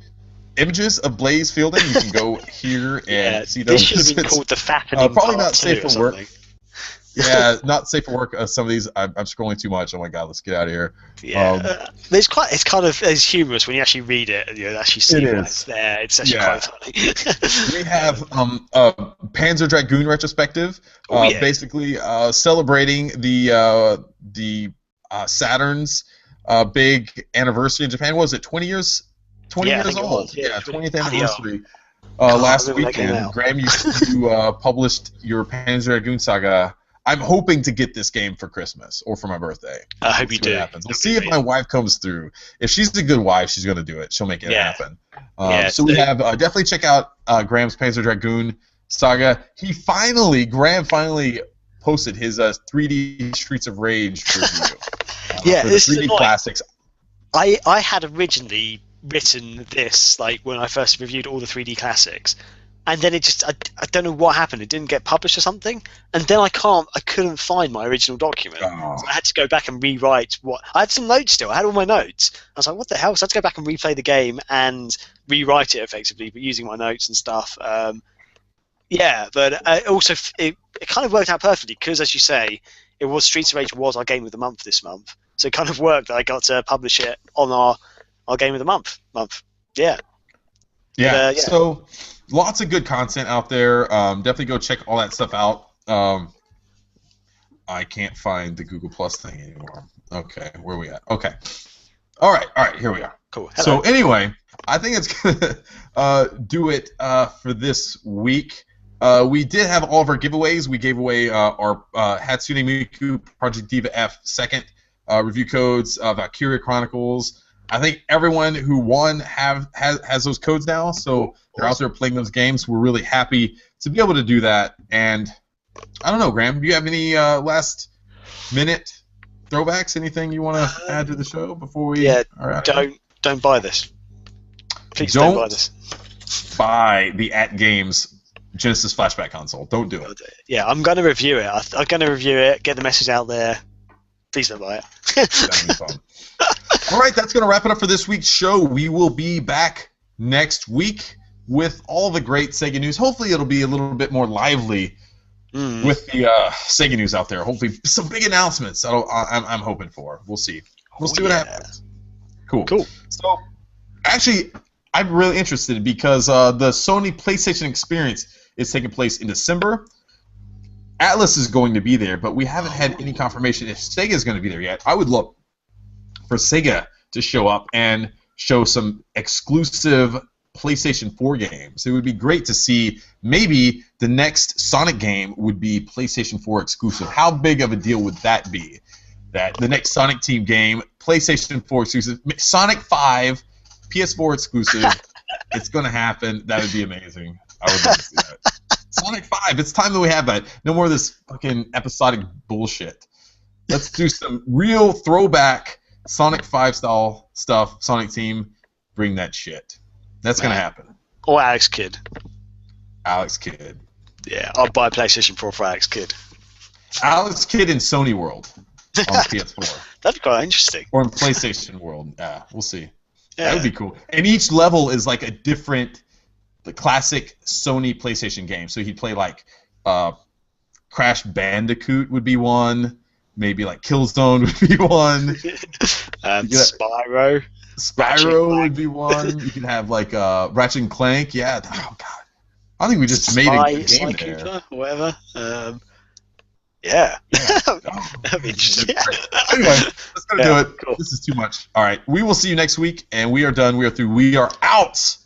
images of Blaze fielding, you can go here and see those. This should have been called the fattening probably part not safe two or for work. something. Yeah, not safe for work. Some of these, I'm scrolling too much. Oh my god, let's get out of here. Yeah, it's humorous when you actually read it and you actually see what's there. It's actually quite funny. We have Panzer Dragoon retrospective, basically celebrating the Saturn's big anniversary in Japan. What was it 20 years? 20 years old. Yeah, 20th anniversary. Last weekend, Graham, you published your Panzer Dragoon saga. I'm hoping to get this game for Christmas or for my birthday. I hope you do. We'll see if my wife comes through. If she's a good wife, she's going to do it. She'll make it happen. So we have definitely check out Graham's Panzer Dragoon saga. Graham finally posted his 3D Streets of Rage review. Yeah, for the this 3D is classics. I had originally written this when I first reviewed all the 3D classics, and then it just I don't know what happened. It didn't get published or something, and then I couldn't find my original document. So I had to go back and rewrite I had some notes still. I had all my notes. I was like, what the hell? So I had to go back and replay the game and rewrite it effectively, but using my notes and stuff. But also it kind of worked out perfectly because, as you say, it was Streets of Rage was our game of the month this month. So it kind of worked that I got to publish it on our game of the month. Yeah. Yeah. So lots of good content out there. Definitely go check all that stuff out. I can't find the Google Plus thing anymore. Okay, where are we at? Okay. All right, here we are. Cool. Hello. So anyway, I think it's gonna do it for this week. We did have all of our giveaways. We gave away our Hatsune Miku Project Diva F second review codes, Valkyria Chronicles. I think everyone who won has those codes now, so they're out there playing those games. We're really happy to be able to do that. And I don't know, Graham, do you have any last-minute throwbacks? Anything you want to add to the show before we? Yeah, don't buy this. Please don't buy this. Buy the @Games Genesis Flashback console. Don't do it. Yeah, I'm going to review it. I'm going to review it, get the message out there. Please don't buy it. That'd be fun. All right, that's going to wrap it up for this week's show. We will be back next week with all the great Sega news. Hopefully it'll be a little bit more lively with the Sega news out there. Hopefully some big announcements I'm hoping for. We'll see. We'll see what happens. Cool. So, actually, I'm really interested because the Sony PlayStation Experience is taking place in December. Atlas is going to be there, but we haven't had any confirmation if Sega is going to be there yet. I would love for Sega to show up and show some exclusive PlayStation 4 games. It would be great to see maybe the next Sonic game would be PlayStation 4 exclusive. How big of a deal would that be? That the next Sonic Team game, PlayStation 4 exclusive, Sonic 5, PS4 exclusive. It's going to happen. That would be amazing. I would love to see that. Sonic 5, it's time that we have that. No more of this fucking episodic bullshit. Let's do some real throwback Sonic 5 style stuff. Sonic Team, bring that shit. That's going to happen. Or Alex Kidd. Alex Kidd. Yeah, I'll buy a PlayStation 4 for Alex Kidd. Alex Kidd in Sony World on PS4. That'd be quite interesting. Or in PlayStation World. Yeah, we'll see. Yeah. That would be cool. And each level is like a different, the classic Sony PlayStation game. So he'd play like Crash Bandicoot would be one. Maybe like Killzone would be one. Spyro. Spyro would be one. You could have like Ratchet and Clank. Yeah. Oh god. I think we just made a game Sly there. Cooper, or whatever. Yeah. That'd be interesting. Anyway, let's go do it. Cool. This is too much. All right. We will see you next week, and we are done. We are through. We are out.